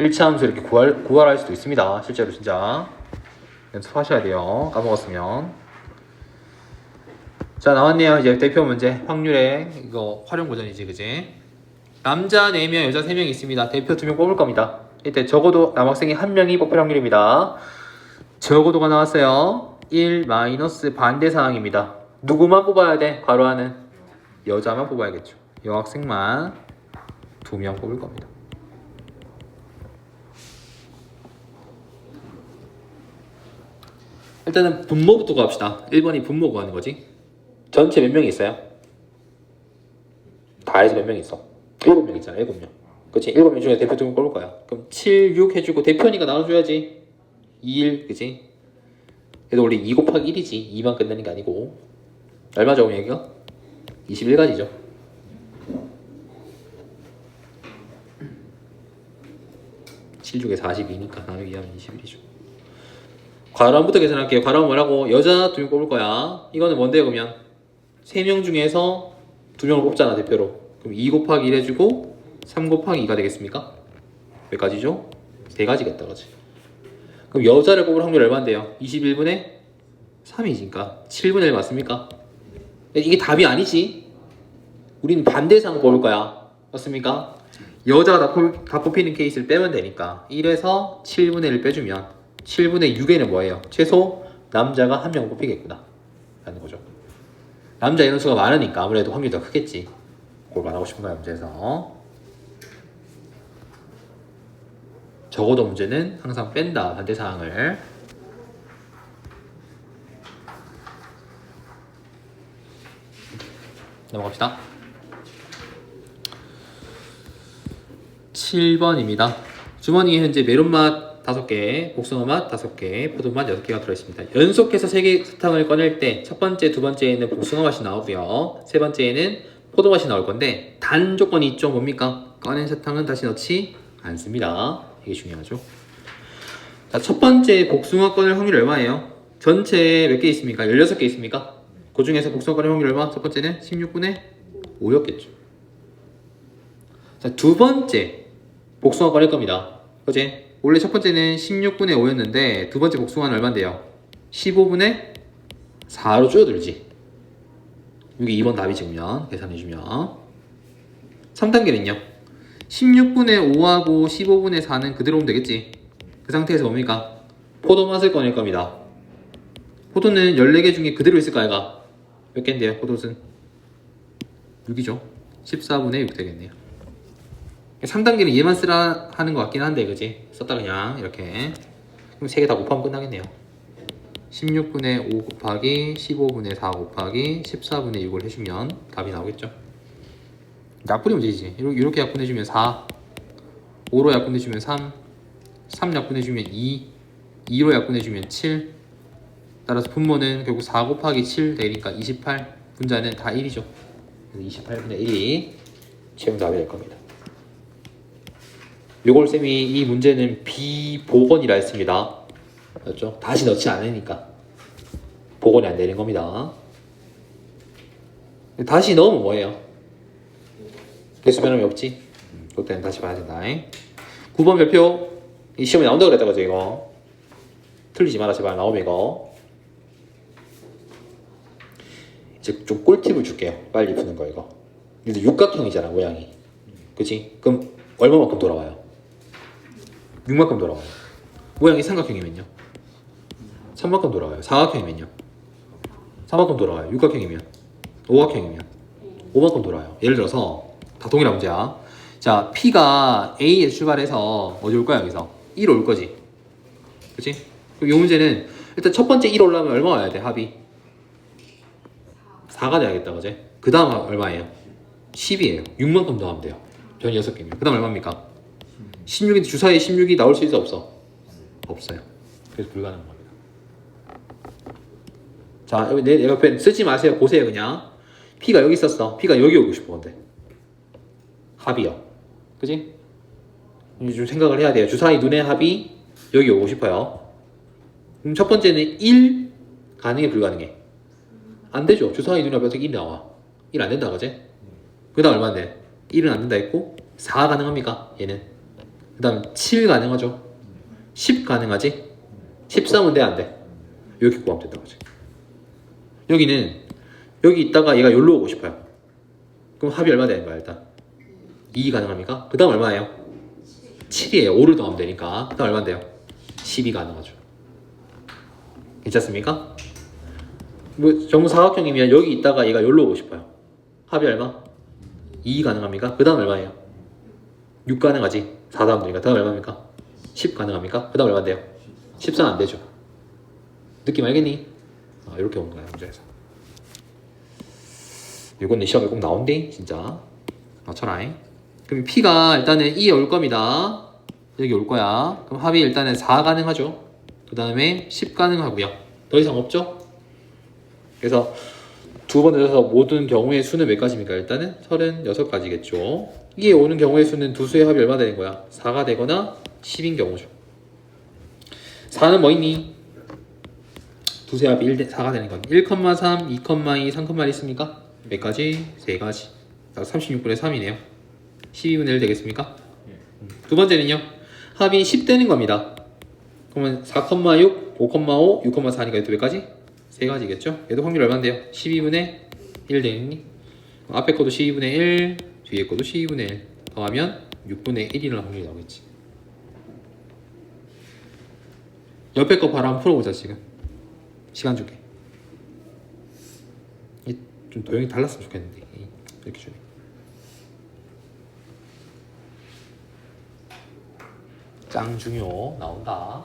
1차 함수 이렇게 구할할 수도 있습니다. 실제로 진짜 연습하셔야 돼요. 까먹었으면. 자, 나왔네요. 이제 대표 문제. 확률의 이거 활용 버전이지, 그지? 남자 4명, 여자 3명 있습니다. 대표 2명 뽑을 겁니다. 이때 적어도 남학생이 1명이 뽑힐 확률입니다. 적어도가 나왔어요. 1 마이너스 반대 상황입니다. 누구만 뽑아야 돼? 괄호 안은 여자만 뽑아야겠죠. 여학생만 2명 뽑을 겁니다. 일단은 분모부터 갑시다. 1번이 분모 구하는 거지. 전체 몇 명이 있어요? 다 해서 몇 명 있어? 7명 있잖아. 7명. 그치? 7명 중에 대표 2명 뽑을 거야. 그럼 7, 6 해주고 대표니까 나눠줘야지. 2, 1, 그치? 그래도 원래 2 곱하기 1이지. 2만 끝내는 게 아니고. 얼마죠, 그럼 여기가? 21가지죠. (7 6에 42니까) 나누기 하면 21이죠. 괄호함부터 계산할게요. 괄호함 뭐라고? 여자 2명 뽑을 거야. 이거는 뭔데요, 그러면? 3명 중에서 2명을 뽑잖아, 대표로. 그럼 2 곱하기 1 해주고 3 곱하기 2가 되겠습니까? 몇 가지죠? 3가지겠다, 그렇지? 그럼 여자를 뽑을 확률 얼마인데요? 21분의 3이니까 7분의 1 맞습니까? 이게 답이 아니지. 우리는 반대상 뽑을 거야. 맞습니까? 여자가 다 뽑히는 케이스를 빼면 되니까 1에서 7분의 1 빼주면 7분의 6에는 뭐예요? 최소 남자가 1명 뽑히겠구나 라는 거죠. 남자 인원수가 많으니까 아무래도 확률이 더 크겠지. 그걸 말하고 싶은 거야, 문제에서. 적어도 문제는 항상 뺀다, 반대사항을. 넘어갑시다. 7번입니다. 주머니에 현재 메론맛 5개, 복숭아맛 5개, 포도맛 6개가 들어있습니다. 연속해서 3개 사탕을 꺼낼 때 첫 번째, 두 번째에는 복숭아 맛이 나오고요. 세 번째에는 포도 맛이 나올 건데 단 조건이 있죠. 뭡니까? 꺼낸 사탕은 다시 넣지 않습니다. 이게 중요하죠. 자, 첫 번째 복숭아 꺼낼 확률 얼마예요? 전체 몇 개 있습니까? 16개 있습니까? 그 중에서 복숭아 꺼낼 확률 얼마? 첫 번째는 16분의 5였겠죠. 자, 두 번째 복숭아 꺼낼 겁니다. 그치? 원래 첫 번째는 16분의 5였는데 두 번째 복숭아는 얼마인데요? 15분의 4로 줄어들지. 여기 2번 답이 지금요. 계산해주면 3단계는요 16분의 5하고 15분의 4는 그대로 오면 되겠지. 그 상태에서 뭡니까? 포도 맛을 꺼낼 겁니다. 포도는 14개 중에 그대로 있을까 얘가? 몇 개인데요? 포도는 6이죠. 14분의 6 되겠네요. 3단계는 얘만 쓰라 하는 것 같긴 한데, 그지? 썼다 그냥 이렇게. 그럼 3개 다 곱하면 끝나겠네요. 16분의 5 곱하기 15분의 4 곱하기 14분의 6을 해주면 답이 나오겠죠. 약분이 문제지. 이렇게 약분해주면 4, 5로 약분해주면 3, 3 약분해주면 2, 2로 약분해주면 7. 따라서 분모는 결국 4 곱하기 7 되니까 28. 분자는 다 1이죠. 28분의 1이 최종답이 될 겁니다. 요걸 쌤이 이 문제는 비복원이라 했습니다. 맞죠? 다시 넣지 않으니까 복원이 안 되는 겁니다. 다시 넣으면 뭐예요? 개수 변함이 없지? 그때는 다시 봐야 된다. 9번 별표 이 시험에 나온다고 그랬다 그죠? 이거 틀리지 마라 제발. 나오면 이거 이제 좀 꿀팁을 줄게요. 빨리 푸는 거. 이거 근데 육각형이잖아 모양이. 그치? 그럼 얼마만큼 돌아와요? 6만큼 돌아와요. 모양이 삼각형이면요 3만큼 돌아와요. 사각형이면요 4만큼 돌아와요. 육각형이면 오각형이면 5만큼 돌아와요. 예를 들어서 다 동일한 문제야. 자, P가 A에 출발해서 어디 올 거야? 여기서 1 올 거지. 그치? 그럼 이 문제는 일단 첫 번째 1 올라면 얼마 와야 돼? 합이 4가 돼야겠다. 그치? 그 다음 얼마예요? 10이에요. 6만큼 더하면 돼요. 변이 6개면 그 다음 얼마입니까? 16인데 주사위에 16이 나올 수 있어 없어? 없어요. 그래서 불가능한 겁니다. 자, 여기 내 옆에 쓰지 마세요. 보세요. 그냥 P가 여기 있었어. P가 여기 오고 싶어. 근데 합이요. 그치? 좀 생각을 해야 돼요. 주사위 눈의 합이 여기 오고 싶어요. 그럼 첫 번째는 1 가능해 불가능해? 안 되죠. 주사위 눈의 합이 어떻게 1이 나와? 1 안 된다. 그치? 그 다음 얼마인데? 1은 안 된다 했고 4 가능합니까? 얘는 그 다음 7 가능하죠? 10 가능하지? 13은 돼, 안 돼? 이렇게 구하면 된다고 하지. 여기는 여기 있다가 얘가 여기로 오고 싶어요. 그럼 합이 얼마 되는 거야 일단? 2 가능합니까? 그 다음 얼마예요? 7이에요. 5를 더하면 되니까. 그 다음 얼마인데요? 10이 가능하죠. 괜찮습니까? 뭐 정사각형이면 여기 있다가 얘가 여기로 오고 싶어요. 합이 얼마? 2 가능합니까? 그 다음 얼마예요? 6 가능하지. 4 다음 되니까. 그 다음 얼마입니까? 10 가능합니까? 그 다음 얼마인데요? 14 안 되죠. 느낌 알겠니? 이렇게 오는 거야 문제에서. 이건 내 시험에 꼭 나온대 진짜. 맞춰라. 그럼 P가 일단은 2에 올 겁니다. 여기 올 거야. 그럼 합이 일단은 4 가능하죠. 그 다음에 10 가능하고요. 더 이상 없죠? 그래서 두 번 늘려서 모든 경우의 수는 몇 가지입니까? 일단은 36가지겠죠. 2에 오는 경우의 수는 두 수의 합이 얼마 되는 거야? 4가 되거나 10인 경우죠. 4는 뭐 있니? 두 수의 합이 4가 되는 건 1,3, 2,2, 3,1 있습니까? 몇 가지? 3가지. 36분의 3이네요. 12분의 1 되겠습니까? 두 번째는요. 합이 10 되는 겁니다. 그러면 4,6, 5,5, 6,4니까 이것도 몇 가지? 3가지겠죠? 얘도 확률 얼마인데요? 12분의 1 되겠니? 앞에 것도 12분의 1, 뒤에 것도 12분의 1 더하면 6분의 1이라는 확률이 나오겠지. 옆에 거 바로 한번 풀어보자 지금. 시간 줄게. 좀 도형이 달랐으면 좋겠는데 이렇게 주네. 짱 중요 나온다.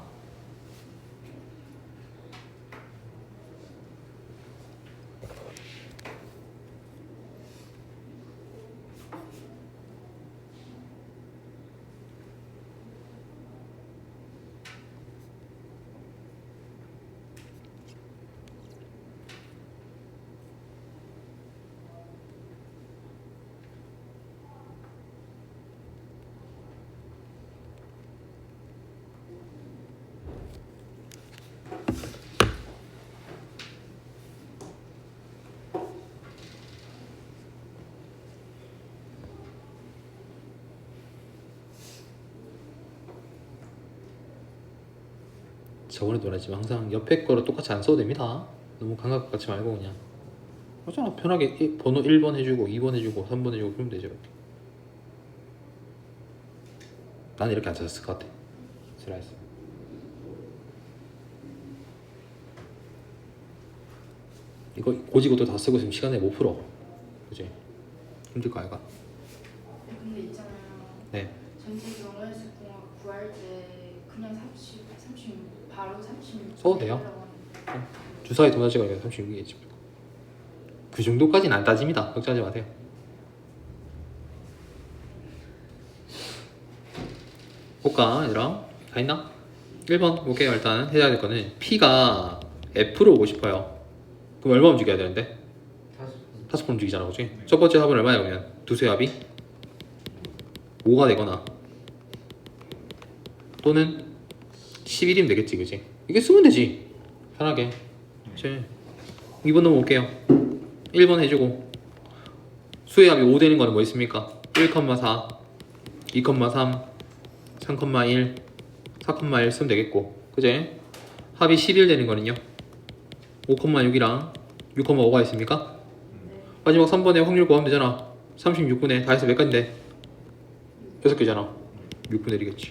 저번에도 말했지만 항상 옆에 거를 똑같이 안 써도 됩니다. 너무 감각 갖지 말고 그냥 그렇잖아. 편하게 번호 1번 해주고 2번 해주고 3번 해주고 그러면 되죠. 이렇게. 나는 이렇게 안 썼을 것 같아. 슬라이스. 이거 고지고도 다 쓰고 있으면 시간에 못 풀어. 그지? 힘들 거 아이가? 근데 있잖아요. 네. 전체 경우에서 구할 때 그냥 36 바로 36 써도 돼요. 주사위 도나지가 36이겠지. 그 정도까지는 안 따집니다. 걱정하지 마세요. 볼까 얘들아? 다 있나? 1번 볼게요. 일단 해야 될 거는 P가 F로 오고 싶어요. 그럼 얼마 움직여야 되는데? 5번 움직이잖아, 그치? 첫 번째 합은 얼마야 그러면? 두 수의 합이 5가 되거나 또는 11이면 되겠지, 그치? 이게 쓰면 되지. 편하게. 그치? 2번 넘어올게요. 1번 해주고 수의 합이 5 되는 거는 뭐 있습니까? 1,4, 2,3, 3,1, 4,1 쓰면 되겠고, 그제? 합이 11 되는 거는요? 5,6이랑 6,5가 있습니까? 마지막 3번에 확률 구하면 되잖아. 36분의 다 해서 몇 가지인데? 6개잖아. 6분의 1이겠지.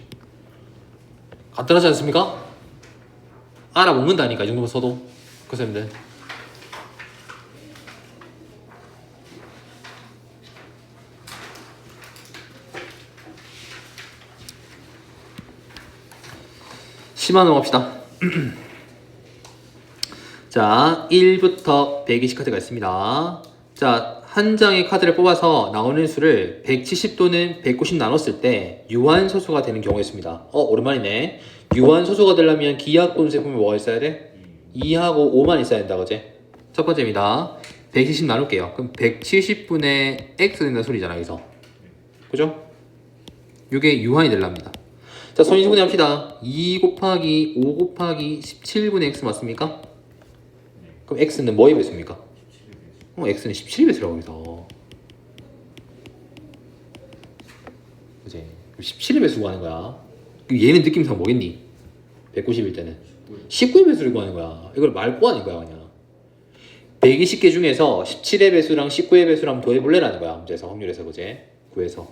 간단하지 않습니까? 알아먹는다니까 이 정도만 써도. 그 쌤들. 심화 넘어갑시다. 자, 1부터 120 카드가 있습니다. 자, 한 장의 카드를 뽑아서 나오는 수를 170 또는 190 나눴을 때 유한소수가 되는 경우가 있습니다. 오랜만이네. 유한소수가 되려면 기하권 세품이 뭐가 있어야 돼? 2하고 5만 있어야 된다, 그지? 첫 번째입니다. 170 나눌게요. 그럼 170분의 x 된다는 소리잖아, 여기서. 그죠? 이게 유한이 되랍니다. 자, 선인수분해 합시다. 2 곱하기 5 곱하기 17분의 x 맞습니까? 그럼 x는 뭐의 배수입니까? x는 17의 배수라고 해서. 그치? 17의 배수 구하는 거야. 얘는 느낌상 뭐겠니? 190일 때는 19의 배수를 구하는 거야. 이걸 말 구하는 거야 그냥. 120개 중에서 17의 배수랑 19의 배수랑 한번 더해볼래라는 거야. 문제에서 확률에서 그제 구해서.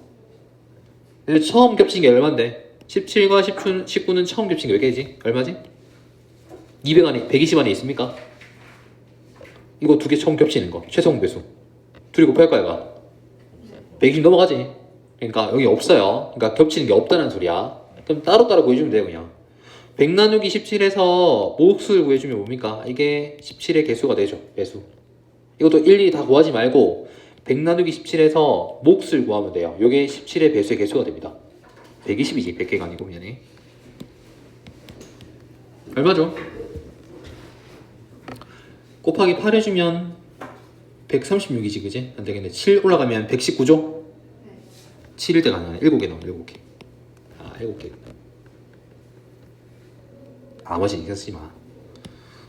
근데 처음 겹친 게 얼마인데? 17과 19는 처음 겹친 게 몇 개지? 얼마지? 200 안에 120 안에 있습니까? 이거 두 개 처음 겹치는 거 최소 배수 둘이 곱할 거야 얘가 120 넘어가지. 그러니까 여기 없어요. 그러니까 겹치는 게 없다는 소리야. 그럼 따로따로 구해주면 돼요 그냥. 100 나누기 17에서 몫을 구해주면 뭡니까? 이게 17의 개수가 되죠. 배수. 이것도 일일이 다 구하지 말고 100 나누기 17에서 몫을 구하면 돼요. 이게 17의 배수의 개수가 됩니다. 120이지 100개가 아니고 미안해. 얼마죠? 곱하기 8 해주면 136이지 그지? 안되겠네. 7 올라가면 119죠? 7일 때가 아니야. 7개 넣어 7개. 아 7개. 나머지 신경 쓰지 마.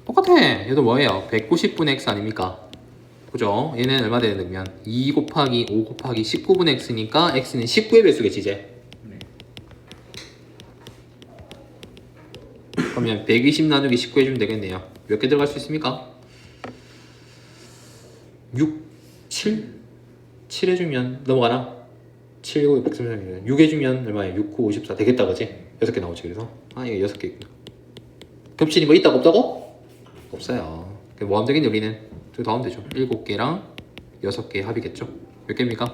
똑같아. 얘도 뭐예요? 190분의 x 아닙니까? 그죠? 얘는 얼마 되는 거면 2 곱하기 5 곱하기 19분의 x니까 x는 19의 배수겠지 이제. 그러면 120 나누기 19 해주면 되겠네요. 몇 개 들어갈 수 있습니까? 6, 7? 7 해주면 넘어가나? 7, 9, 133이면 6 해주면 얼마예요? 6, 9, 54 되겠다 그지? 6개 나오지 그래서? 아 이게 6개 있구나. 겹치는 거 있다고 없다고? 없어요. 뭐 하면 되겠니 우리는? 더 하면 되죠. 7개랑 6개 합이겠죠? 몇 개입니까?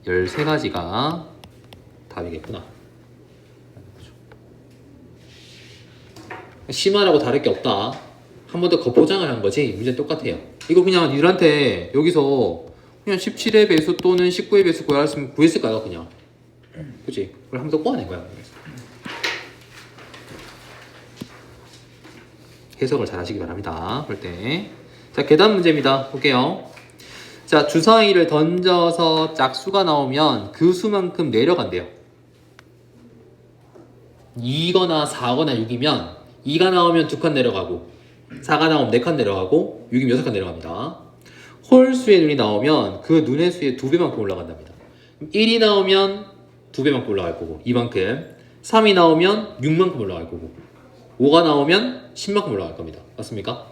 13가지가 답이겠구나. 심화라고 다를 게 없다. 한 번 더 겉포장을 한 거지. 문제는 똑같아요. 이거 그냥 니들한테 여기서 그냥 17의 배수 또는 19의 배수 구했으면 구했을까요? 그냥. 그치? 그걸 한 번 더 꼬아낸 거야. 해석을 잘 하시기 바랍니다. 볼 때. 자, 계단 문제입니다. 볼게요. 자, 주사위를 던져서 짝수가 나오면 그 수만큼 내려간대요. 2거나 4거나 6이면 2가 나오면 2칸 내려가고 4가 나오면 4칸 내려가고 6이면 6칸 내려갑니다. 홀수의 눈이 나오면 그 눈의 수의 2배만큼 올라간답니다. 1이 나오면 2배만큼 올라갈 거고 이만큼 3이 나오면 6만큼 올라갈 거고 5가 나오면 10만큼 올라갈 겁니다. 맞습니까?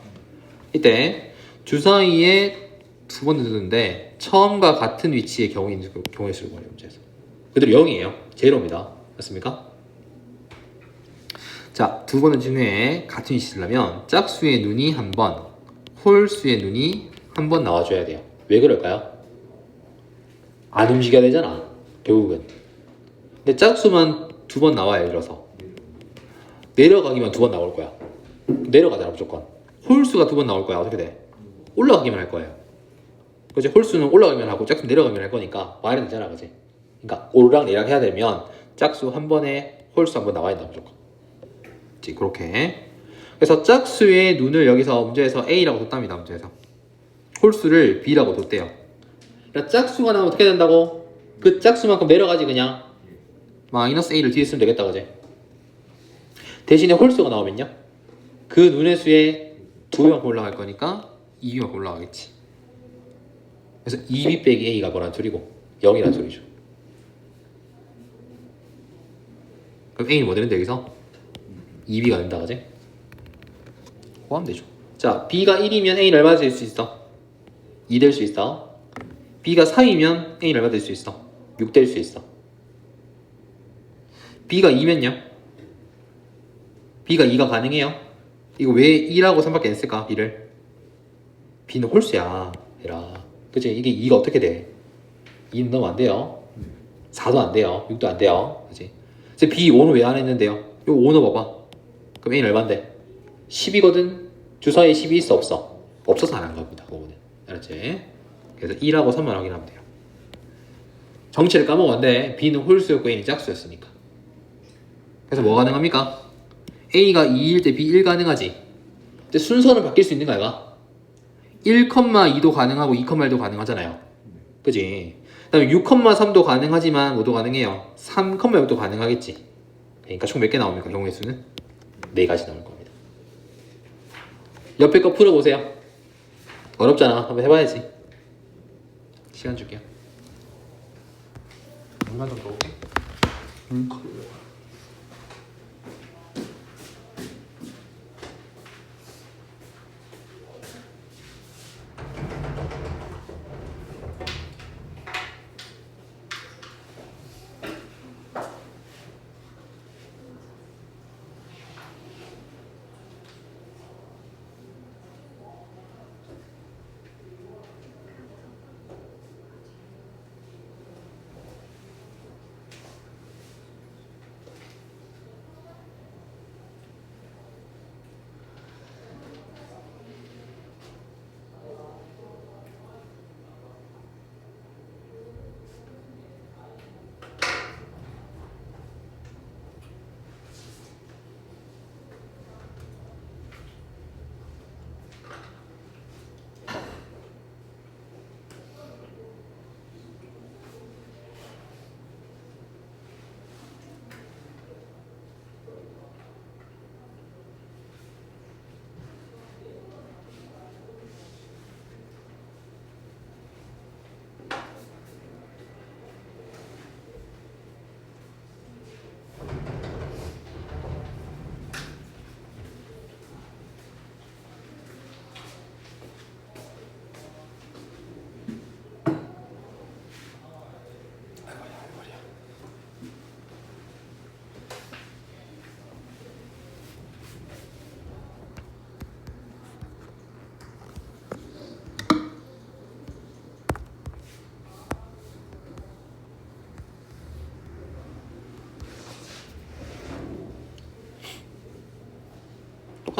이때 주사위에 두 번 넣는데 처음과 같은 위치의 경우의 수를 구하는 문제에서 그대로 0이에요. 제로입니다. 맞습니까? 자, 두 번은 중에 같은 위치를 쓰려면 짝수의 눈이 한 번, 홀수의 눈이 한 번 나와줘야 돼요. 왜 그럴까요? 안 움직여야 되잖아. 결국은. 근데 짝수만 두 번 나와 예를 들어서 내려가기만 두 번 나올 거야. 내려가잖아 무조건. 홀수가 두 번 나올 거야. 어떻게 돼? 올라가기만 할 거예요. 그치? 홀수는 올라가기만 하고 짝수는 내려가기만 할 거니까 말이 되잖아. 그치? 그러니까 오르락 내리락 해야 되면 짝수 한 번에 홀수 한 번 나와야 된다 무조건. 그치? 그렇게. 그래서 짝수의 눈을 여기서 문제에서 A라고 뒀답니다. 문제에서. 홀수를 B라고 뒀대요. 그러니까 짝수가 나오면 어떻게 된다고? 그 짝수만큼 내려가지 그냥. 마이너스 A를 뒤에 쓰면 되겠다. 그치? 대신에 홀수가 나오면요. 그 눈의 수에 2배만큼 올라갈 거니까 2배만큼 올라가겠지. 그래서 2B 빼기 A가 뭐라는 소리고 0이라는 소리죠. 그럼 A는 뭐 되는데 여기서? 2B가 된다. 그지? 구하면 되죠. 자, B가 1이면 A는 얼마 될 수 있어? 2 될 수 있어. B가 3이면 A는 얼마 될 수 있어? 6 될 수 있어. B가 2면요? B가 2가 가능해요? 이거 왜 2라고 3밖에 안 쓸까? B를 B는 홀수야 얘라. 그치? 이게 2가 어떻게 돼? 2는 넣으면 안 돼요. 4도 안 돼요. 6도 안 돼요. 그치? 그래서 B 5는 왜 안 했는데요? 이거 5 넣어봐봐. 그럼 A는 얼만데? 10이거든? 주사위에 10이 있어 없어? 없어서 안 한 겁니다. 그거는. 알았지? 그래서 2라고 3만 확인하면 돼요. 정체를 까먹었는데 B는 홀수였고 A는 짝수였으니까. 그래서 뭐 가능합니까? A가 2일 때 B 1 가능하지. 근데 순서는 바뀔 수 있는 거 아이가? 1,2도 가능하고 2,1도 가능하잖아요. 그지? 그 다음에 6,3도 가능하지만 뭐도 가능해요? 3,6도 가능하겠지. 그러니까 총 몇 개 나옵니까? 경우의 수는? 4가지 나올 겁니다. 옆에 거 풀어보세요. 어렵잖아. 한번 해봐야지. 시간 줄게요. 얼마 정도 올게?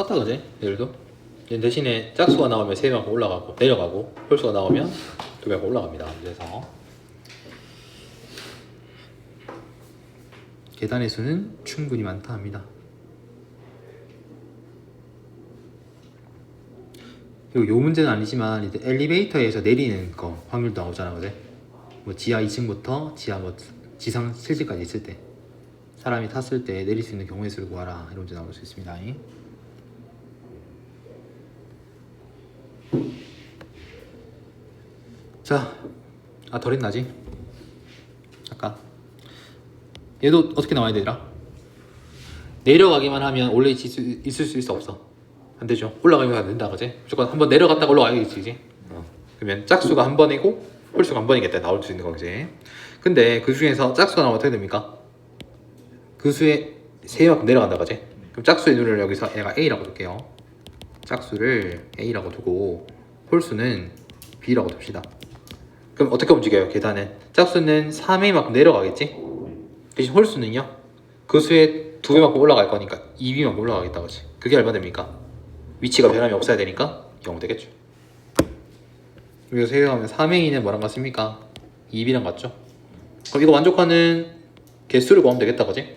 똑같다 그지? 얘들도 대신에 짝수가 나오면 3배만큼 올라가고 내려가고 홀수가 나오면 2배만큼 올라갑니다. 그래서 계단의 수는 충분히 많다 합니다. 그리고 요 문제는 아니지만 이제 엘리베이터에서 내리는 거 확률도 나오잖아 그지? 뭐 지하 2층부터 지하 뭐 지상 7층까지 있을 때 사람이 탔을 때 내릴 수 있는 경우의 수를 구하라 이런 문제 나올 수 있습니다. 자, 덜 했나지? 아까 얘도 어떻게 나와야 되더라? 내려가기만 하면 원래 있을 수 있어 없어? 안 되죠. 올라가면 안 된다 그지? 무조건 한번 내려갔다가 올라가야지 그지? 그러면 짝수가 한 번이고 홀수가 한 번이겠다 나올 수 있는 거지. 근데 그 중에서 짝수가 나오면 어떻게 됩니까? 그 수에 3만큼 내려간다 그지? 그럼 짝수의 눈을 여기서 얘가 A라고 둘게요. 짝수를 A라고 두고 홀수는 B라고 둡시다. 그럼 어떻게 움직여요? 계단은 짝수는 3A만큼 내려가겠지? 대신 홀수는요? 그 수에 2배만큼 올라갈 거니까 2B만큼 올라가겠다 그치? 그게 얼마 됩니까? 위치가 변함이 없어야 되니까 0 되겠죠. 여기서 생각하면 3A는 뭐랑 같습니까? 2B랑 같죠? 그럼 이거 만족하는 개수를 구하면 되겠다 그치?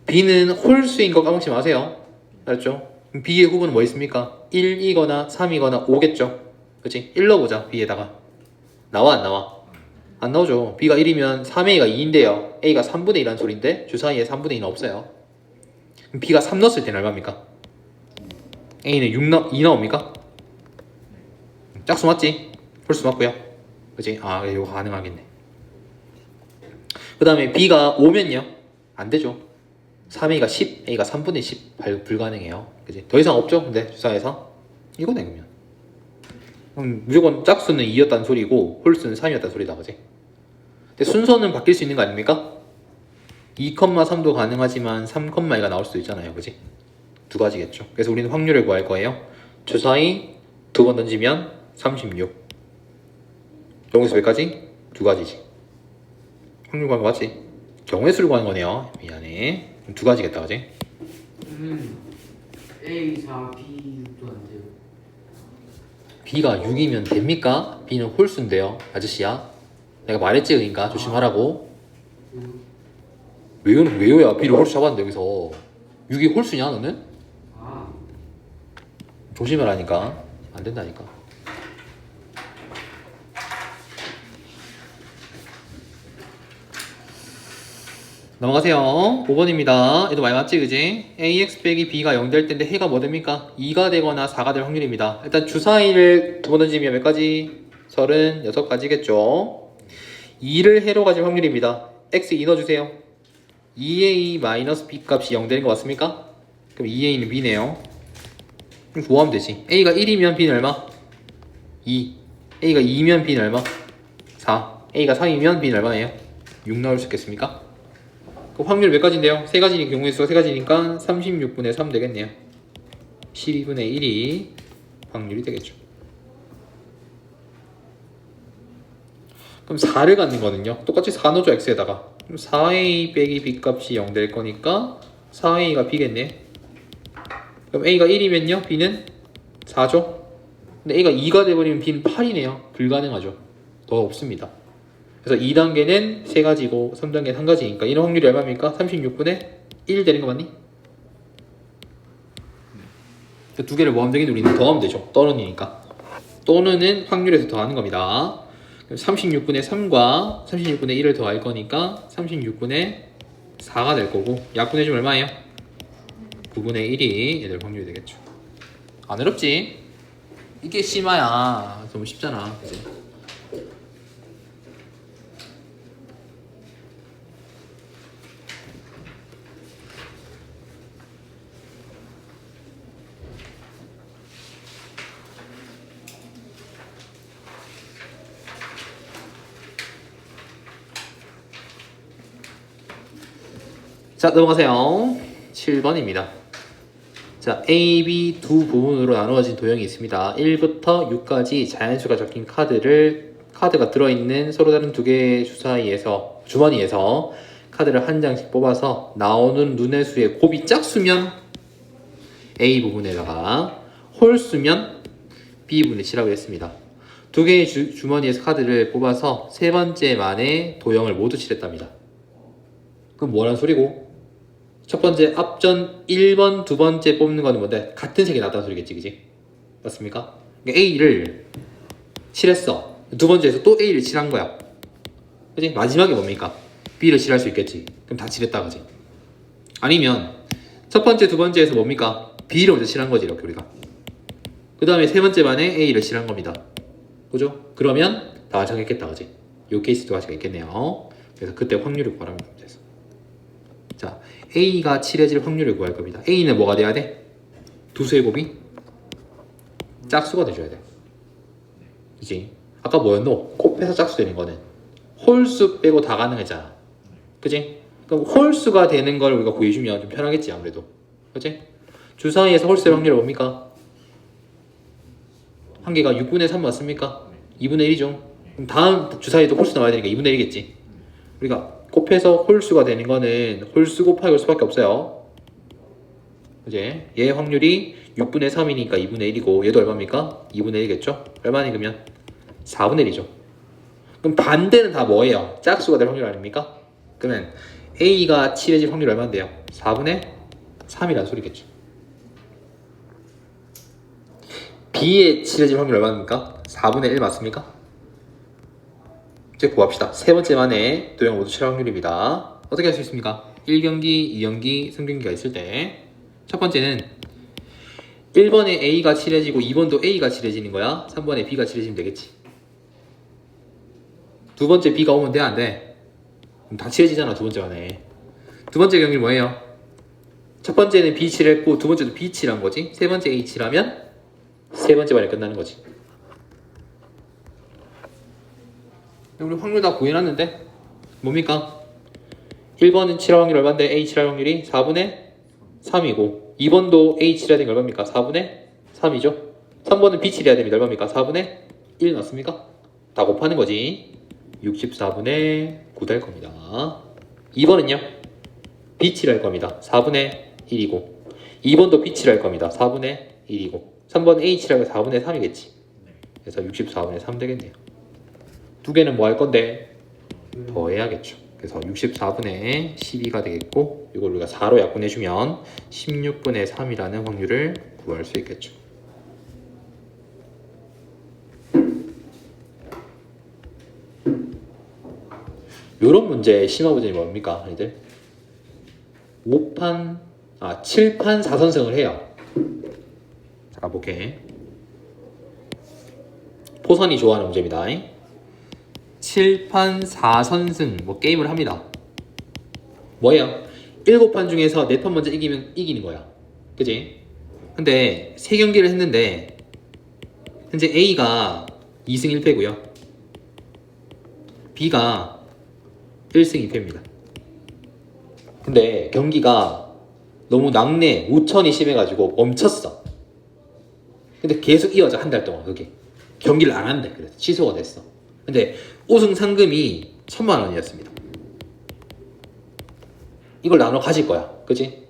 B는 홀수인 거 까먹지 마세요. 알았죠? B의 후보는 뭐 있습니까? 1이거나 3이거나 5겠죠? 그치? 1 넣어보자 B에다가 나와 안 나와? 안 나오죠. B가 1이면 3A가 2인데요 A가 3분의 1이라는 소리인데 주사위에 3분의 2는 없어요. 그럼 B가 3 넣었을 때는 얼마입니까? A는 2 나옵니까? 짝수 맞지? 홀수 맞고요 그치? 아 이거 가능하겠네. 그 다음에 B가 5면요? 안 되죠. 3A가 10, A가 3분의 10 불가능해요. 그치? 더 이상 없죠? 근데 주사위에서 이거네 그러면. 무조건 짝수는 2였다는 소리고 홀수는 3이었다는 소리다 그지? 근데 순서는 바뀔 수 있는 거 아닙니까? 2,3도 가능하지만 3,2가 나올 수도 있잖아요 그지? 두 가지겠죠. 그래서 우리는 확률을 구할 거예요. 주사위 2번 던지면 36 경우의 몇 가지? 2가지지. 확률 구하는 거 맞지? 경우의 수를 구하는 거네요. 미안해. 2가지겠다 그지? A 4 B 6도 안 돼요. B가 6이면 됩니까? B는 홀수인데요 아저씨야. 내가 말했지 그러니까 조심하라고. 왜요야? B를 홀수 잡았는데 여기서 6이 홀수냐 너는? 아, 조심하라니까. 안 된다니까. 넘어가세요. 5번입니다. 얘도 많이 맞지 그지? AX 빼기 B가 0 될 텐데 해가 뭐 됩니까? 2가 되거나 4가 될 확률입니다. 일단 주사위를 2번 던지면 몇 가지? 36가지겠죠. 2를 해로 가질 확률입니다. X 2 넣어주세요. 2a-b 값이 0 되는 거 맞습니까? 그럼 2a는 b네요. 그럼 구하면 되지. a가 1이면 b는 얼마? 2. a가 2면 b는 얼마? 4. a가 3이면 b는 얼마예요? 6 나올 수 있겠습니까? 그 확률 몇 가지인데요? 세 가지니 경우의 수가 세 가지니까 36분의 3 되겠네요. 12분의 1이 확률이 되겠죠. 그럼 4를 갖는 거는요. 똑같이 4 넣어줘 x에다가. 그럼 4a 빼기 b 값이 0 될 거니까 4a가 b겠네. 그럼 a가 1이면요. b는 4죠. 근데 a가 2가 돼버리면 b는 8이네요. 불가능하죠. 더 없습니다. 그래서 2단계는 3가지고 3단계는 1가지니까 이런 확률이 얼마입니까? 36분의 1 되는 거 맞니? 두 개를 뭐하면 되겠니? 우리는 더하면 되죠. 또는이니까. 또는은 확률에서 더하는 겁니다. 36분의 3과 36분의 1을 더할 거니까 36분의 4가 될 거고 약분해주면 얼마예요? 9분의 1이 얘들 확률이 되겠죠. 안 어렵지? 이게 심화야. 너무 쉽잖아. 그치? 자, 넘어가세요. 7번입니다. 자, A, B 두 부분으로 나누어진 도형이 있습니다. 1부터 6까지 자연수가 적힌 카드가 들어있는 서로 다른 두 개의 주머니에서 카드를 한 장씩 뽑아서 나오는 눈의 수의 곱이 짝수면 A 부분에다가 홀수면 B 부분에 칠하고 했습니다. 두 개의 주머니에서 카드를 뽑아서 세 번째 만에 도형을 모두 칠했답니다. 그럼 뭐라는 소리고? 첫 번째 앞전 1번 두 번째 뽑는 거는 뭔데? 같은 색이 나왔다는 소리겠지, 그지? 맞습니까? 그러니까 A를 칠했어. 두 번째에서 또 A를 칠한 거야. 그지? 마지막에 뭡니까? B를 칠할 수 있겠지. 그럼 다 칠했다, 그지? 아니면 첫 번째 두 번째에서 뭡니까? B를 먼저 칠한 거지, 이렇게 우리가. 그 다음에 세 번째 만에 A를 칠한 겁니다. 그죠? 그러면 다 완성했겠다, 그지? 이 케이스도 가지고 있겠네요. 그래서 그때 확률을 구하라는 겁니다. 자, A가 칠해질 확률을 구할 겁니다. A는 뭐가 돼야 돼? 두 수의 곱이 짝수가 돼줘야 돼. 그치? 아까 뭐였노? 곱해서 짝수 되는 거는 홀수 빼고 다 가능했잖아. 그치? 그럼 홀수가 되는 걸 우리가 구해주면 좀 편하겠지, 아무래도. 그치? 주사위에서 홀수의 확률이 뭡니까? 한 개가 6분의 3 맞습니까? 2분의 1이죠. 그럼 다음 주사위도 홀수 나와야 되니까 2분의 1이겠지. 우리가 곱해서 홀수가 되는 거는 홀수 곱하기 홀수밖에 없어요. 그지? 얘 확률이 6분의 3이니까 2분의 1이고 얘도 얼마입니까? 2분의 1이겠죠? 얼마니 그러면? 4분의 1이죠. 그럼 반대는 다 뭐예요? 짝수가 될 확률 아닙니까? 그러면 A가 칠해질 확률 얼마인데요? 4분의 3이라는 소리겠죠. B의 칠해질 확률 얼마입니까? 4분의 1 맞습니까? 이제 구합시다. 세 번째 만에 도형 모두 칠할 확률입니다. 어떻게 할 수 있습니까? 1경기, 2경기, 3경기가 있을 때 첫 번째는 1번에 A가 칠해지고 2번도 A가 칠해지는 거야. 3번에 B가 칠해지면 되겠지. 두 번째 B가 오면 돼? 안 돼? 그럼 다 칠해지잖아, 두 번째 만에. 두 번째 경기 뭐예요? 첫 번째는 B 칠했고 두 번째도 B 칠한 거지. 세 번째 A 칠하면 세 번째 만에 끝나는 거지. 우리 확률 다 구해놨는데 뭡니까? 1번은 칠할 확률 얼마인데 A 칠할 확률이 4분의 3이고 2번도 A 칠해야 되는 게 얼마입니까? 4분의 3이죠. 3번은 B 칠해야 됩니다. 얼마입니까? 4분의 1 맞습니까? 다 곱하는 거지. 64분의 9 될 겁니다. 2번은요? B 칠할 겁니다. 4분의 1이고 2번도 B 칠할 겁니다. 4분의 1이고 3번 A 칠할 거 4분의 3이겠지. 그래서 64분의 3 되겠네요. 두 개는 뭐 할 건데? 더해야겠죠. 그래서 64분의 12가 되겠고 이걸 우리가 4로 약분해주면 16분의 3이라는 확률을 구할 수 있겠죠. 요런 문제의 심화 버전이 뭡니까? 얘들 7판 4선승을 해요. 자, 볼게. 포선이 좋아하는 문제입니다. 7판 4선승 뭐 게임을 합니다. 뭐예요? 7판 중에서 4판 먼저 이기면 이기는 거야. 그지? 근데 3경기를 했는데 현재 A가 2승 1패고요. B가 1승 2패입니다. 근데 경기가 너무 낙내, 우천이 심해가지고 멈췄어. 근데 계속 이어져, 한 달 동안 그게. 경기를 안 한대. 그래서 취소가 됐어. 근데 우승 상금이 1,000만 원이었습니다. 이걸 나눠 가질 거야. 그치?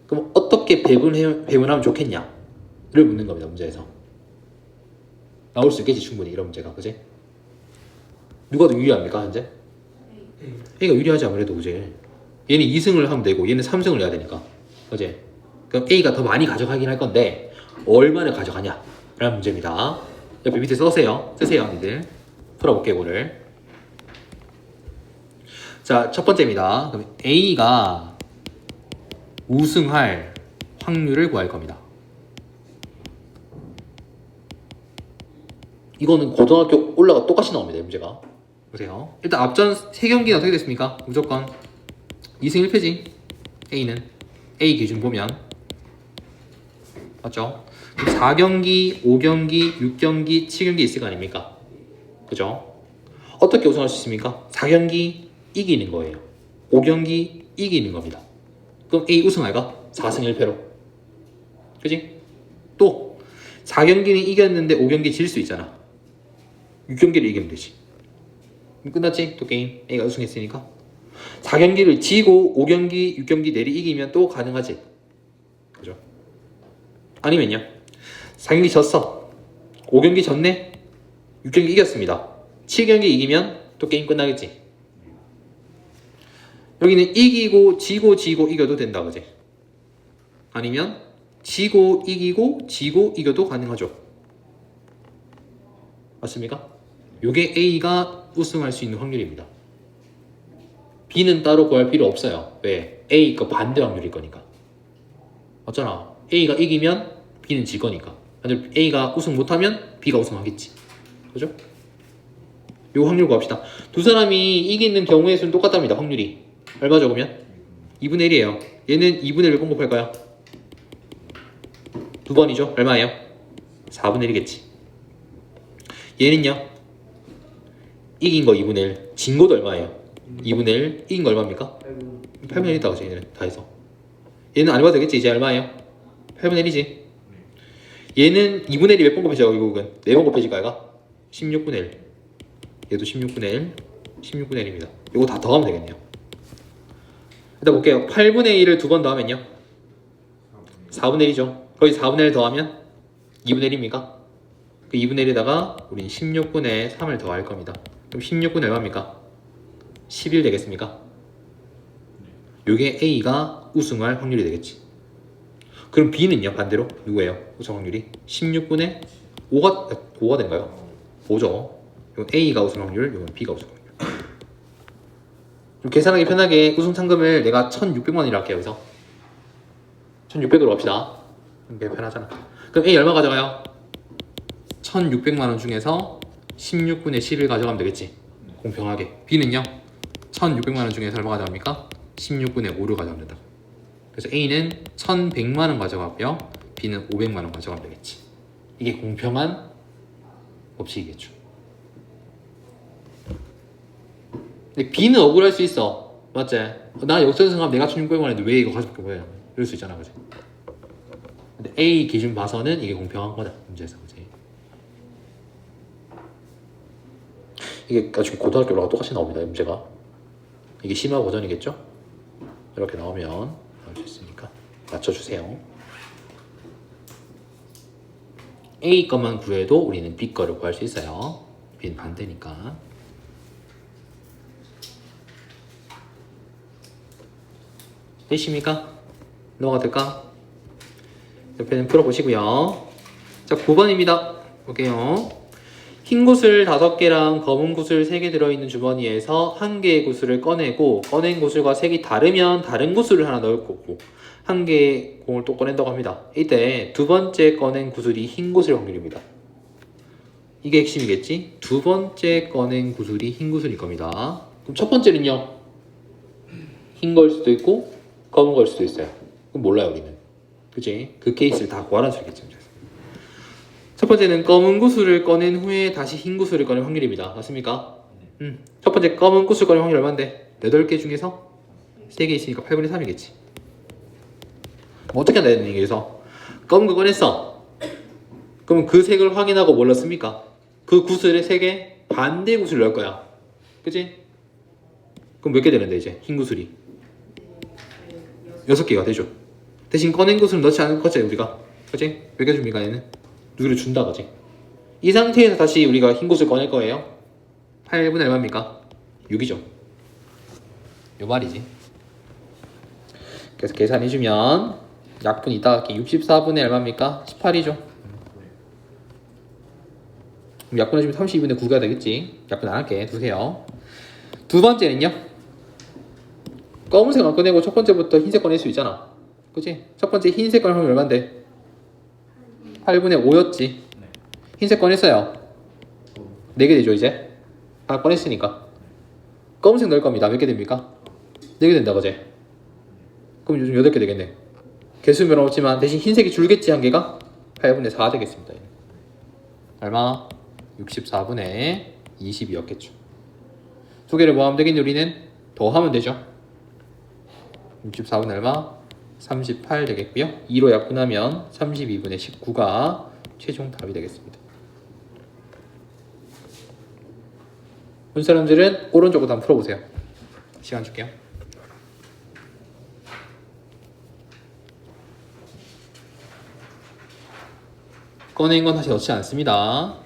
그럼 어떻게 배분하면 좋겠냐를 묻는 겁니다. 문제에서. 나올 수 있겠지, 충분히 이런 문제가. 그치? 누가 더 유리합니까, 현재? A가 유리하지 아무래도. 그치? 얘는 2승을 하면 되고 얘는 3승을 해야 되니까. 그치? 그럼 A가 더 많이 가져가긴 할 건데 얼마나 가져가냐 라는 문제입니다. 옆에 밑에 쓰세요, 니들. 풀어볼게요, 이거를. 자, 첫 번째입니다. 그럼 A가 우승할 확률을 구할 겁니다. 이거는 고등학교 올라가 똑같이 나옵니다, 문제가. 보세요. 일단 앞전 3경기는 어떻게 됐습니까? 무조건 2승 1패지. A는 A 기준 보면 맞죠? 4경기, 5경기, 6경기, 7경기 있을 거 아닙니까? 그죠? 어떻게 우승할 수 있습니까? 4경기 이기는 거예요. 5경기 이기는 겁니다. 그럼 A 우승할까? 4승 1패로. 그지? 또 4경기는 이겼는데 5경기 질 수 있잖아. 6경기를 이기면 되지. 끝났지? 또 게임. A가 우승했으니까. 4경기를 지고 5경기, 6경기 내리 이기면 또 가능하지. 그죠? 아니면요. 4경기 졌어. 5경기 졌네. 6경기 이겼습니다. 7경기 이기면 또 게임 끝나겠지. 여기는 이기고 지고 이겨도 된다. 그지? 아니면 지고 이기고 지고 이겨도 가능하죠. 맞습니까? 요게 A가 우승할 수 있는 확률입니다. B는 따로 구할 필요 없어요. 왜? A 거 반대 확률일 거니까. 맞잖아. A가 이기면 B는 질 거니까. 만약 A가 우승 못하면 B가 우승하겠지. 그죠? 요 확률 구합시다. 두 사람이 이기는 경우의 수는 똑같답니다. 확률이. 얼마죠 그러면? 2분의 1이에요. 얘는 2분의 1을 공급할까요? 두 번이죠. 얼마예요? 4분의 1이겠지. 얘는요. 이긴 거 2분의 1. 진 것도 얼마예요? 2분의 1. 이긴 거 얼마입니까? 8분의 1 있다고 얘는 다 해서. 얘는 안 해봐도 되겠지. 이제 얼마예요? 8분의 1이지. 얘는 2분의 1이 몇 번 곱해져요? 결국은 4번 곱해질까 얘가? 16분의 1. 얘도 16분의 1. 16분의 1입니다. 이거 다 더하면 되겠네요. 일단 볼게요. 8분의 1을 두 번 더하면요. 4분의 1이죠. 거기 4분의 1 더하면 2분의 1입니까? 그 2분의 1에다가 우린 16분의 3을 더할 겁니다. 그럼 16분의 얼마입니까? 11 되겠습니까? 요게 A가 우승할 확률이 되겠지. 그럼 B는요? 반대로 누구예요? 우승 확률이 16분의 5가 된가요? 5죠. 이건 A가 우승 확률, 이건 B가 우승 확률. 계산하기 편하게 우승 상금을 내가 1,600만 원이라 할게요. 여기서 1,600으로 합시다. 이게 편하잖아. 그럼 A 얼마 가져가요? 1,600만 원 중에서 16분의 10을 가져가면 되겠지. 공평하게. B는요? 1,600만 원 중에서 얼마 가져갑니까? 16분의 5를 가져가면 된다. 그래서 A는 1,100만 원 가져가고요. B는 500만 원 가져가면 되겠지. 이게 공평한 법칙이겠죠. 근데 B는 억울할 수 있어. 맞지? 나 여기서 생각하면 내가 1,600만 원인데 왜 이거 가져볼게 뭐야? 이럴 수 있잖아. 그지? 근데 A 기준 봐서는 이게 공평한 거다. 문제에서. 그지? 이게 나중에 고등학교 올라가 똑같이 나옵니다. 문제가. 이게 심화 버전이겠죠? 이렇게 나오면 나올 수 있으니까 맞춰주세요. A 것만 구해도 우리는 B 거를 구할 수 있어요. B는 반대니까. 되십니까? 넘어가 될까? 옆에는 풀어보시고요. 자, 9번입니다. 볼게요. 흰 구슬 5개랑 검은 구슬 3개 들어있는 주머니에서 한 개의 구슬을 꺼내고 꺼낸 구슬과 색이 다르면 다른 구슬을 하나 넣을 거고 한 개의 공을 또 꺼낸다고 합니다. 이때 두 번째 꺼낸 구슬이 흰 구슬 확률입니다. 이게 핵심이겠지? 두 번째 꺼낸 구슬이 흰 구슬일 겁니다. 그럼 첫 번째는요? 흰 거일 수도 있고 검은 거일 수도 있어요. 그럼 몰라요 우리는. 그치? 그 케이스를 다 구하라는 소리겠죠. 첫 번째는 검은 구슬을 꺼낸 후에 다시 흰 구슬을 꺼낼 확률입니다. 맞습니까? 첫 번째 검은 구슬 꺼낼 확률 얼마인데? 8개 중에서 3개 있으니까 8분의 3이겠지. 뭐 어떻게 한다 했는 얘기에서 검은 거 꺼냈어. 그러면 그 색을 확인하고 뭘 넣습니까? 그 구슬에 3개 반대 구슬을 넣을 거야. 그치? 그럼 몇 개 되는데 이제 흰 구슬이? 6개가 되죠. 대신 꺼낸 구슬은 넣지 않을 거지 우리가. 그치? 몇 개 줍니까 얘는? 누구를 준다 거지. 이 상태에서 다시 우리가 흰 구슬 꺼낼 거예요. 8분의 얼마입니까? 6이죠. 요 말이지. 그래서 계산해주면 약분 이따 할게. 64분의 얼마입니까? 18이죠. 그럼 약분해주면 32분의 9가 되겠지. 약분 안 할게. 두세요. 두 번째는요. 검은색 안 꺼내고 첫 번째부터 흰색 꺼낼 수 있잖아. 그치? 첫 번째 흰색 꺼낼 확률 얼마인데? 8분의 5였지. 흰색 꺼냈어요. 4개 되죠 이제? 하나 꺼냈으니까. 검은색 넣을 겁니다. 몇 개 됩니까? 4개 된다 그지? 그럼 요즘 8개 되겠네. 개수면 없지만 대신 흰색이 줄겠지 한 개가? 8분의 4 되겠습니다. 얼마? 64분의 22였겠죠. 두 개를 뭐 하면 되겠니 우리는? 더하면 되죠. 64분의 얼마? 38 되겠고요. 2로 약분하면 32분의 19가 최종 답이 되겠습니다. 본 사람들은 오른쪽으로 한번 풀어보세요. 시간 줄게요. 꺼낸 건 다시 넣지 않습니다.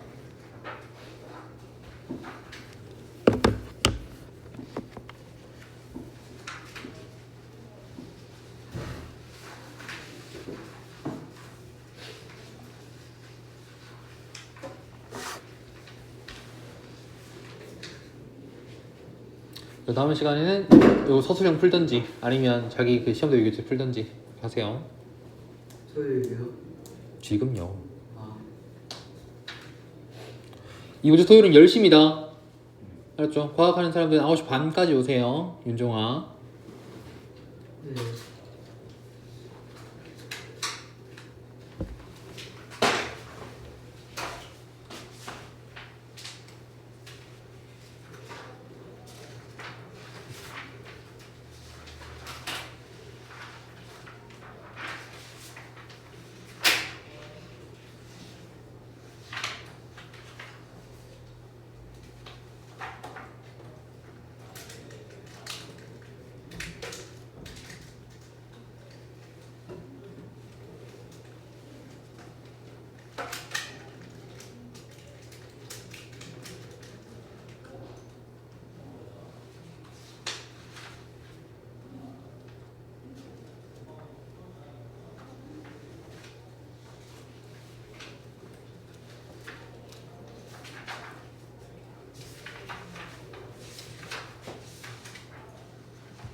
다음 시간에는 요 서술형 풀던지 아니면 자기 그 시험도 유교체 풀던지 하세요. 토요일이요? 지금요. 아, 이 문제 토요일은 10시입니다. 알았죠? 과학하는 사람들은 9시 반까지 오세요. 윤종아. 네.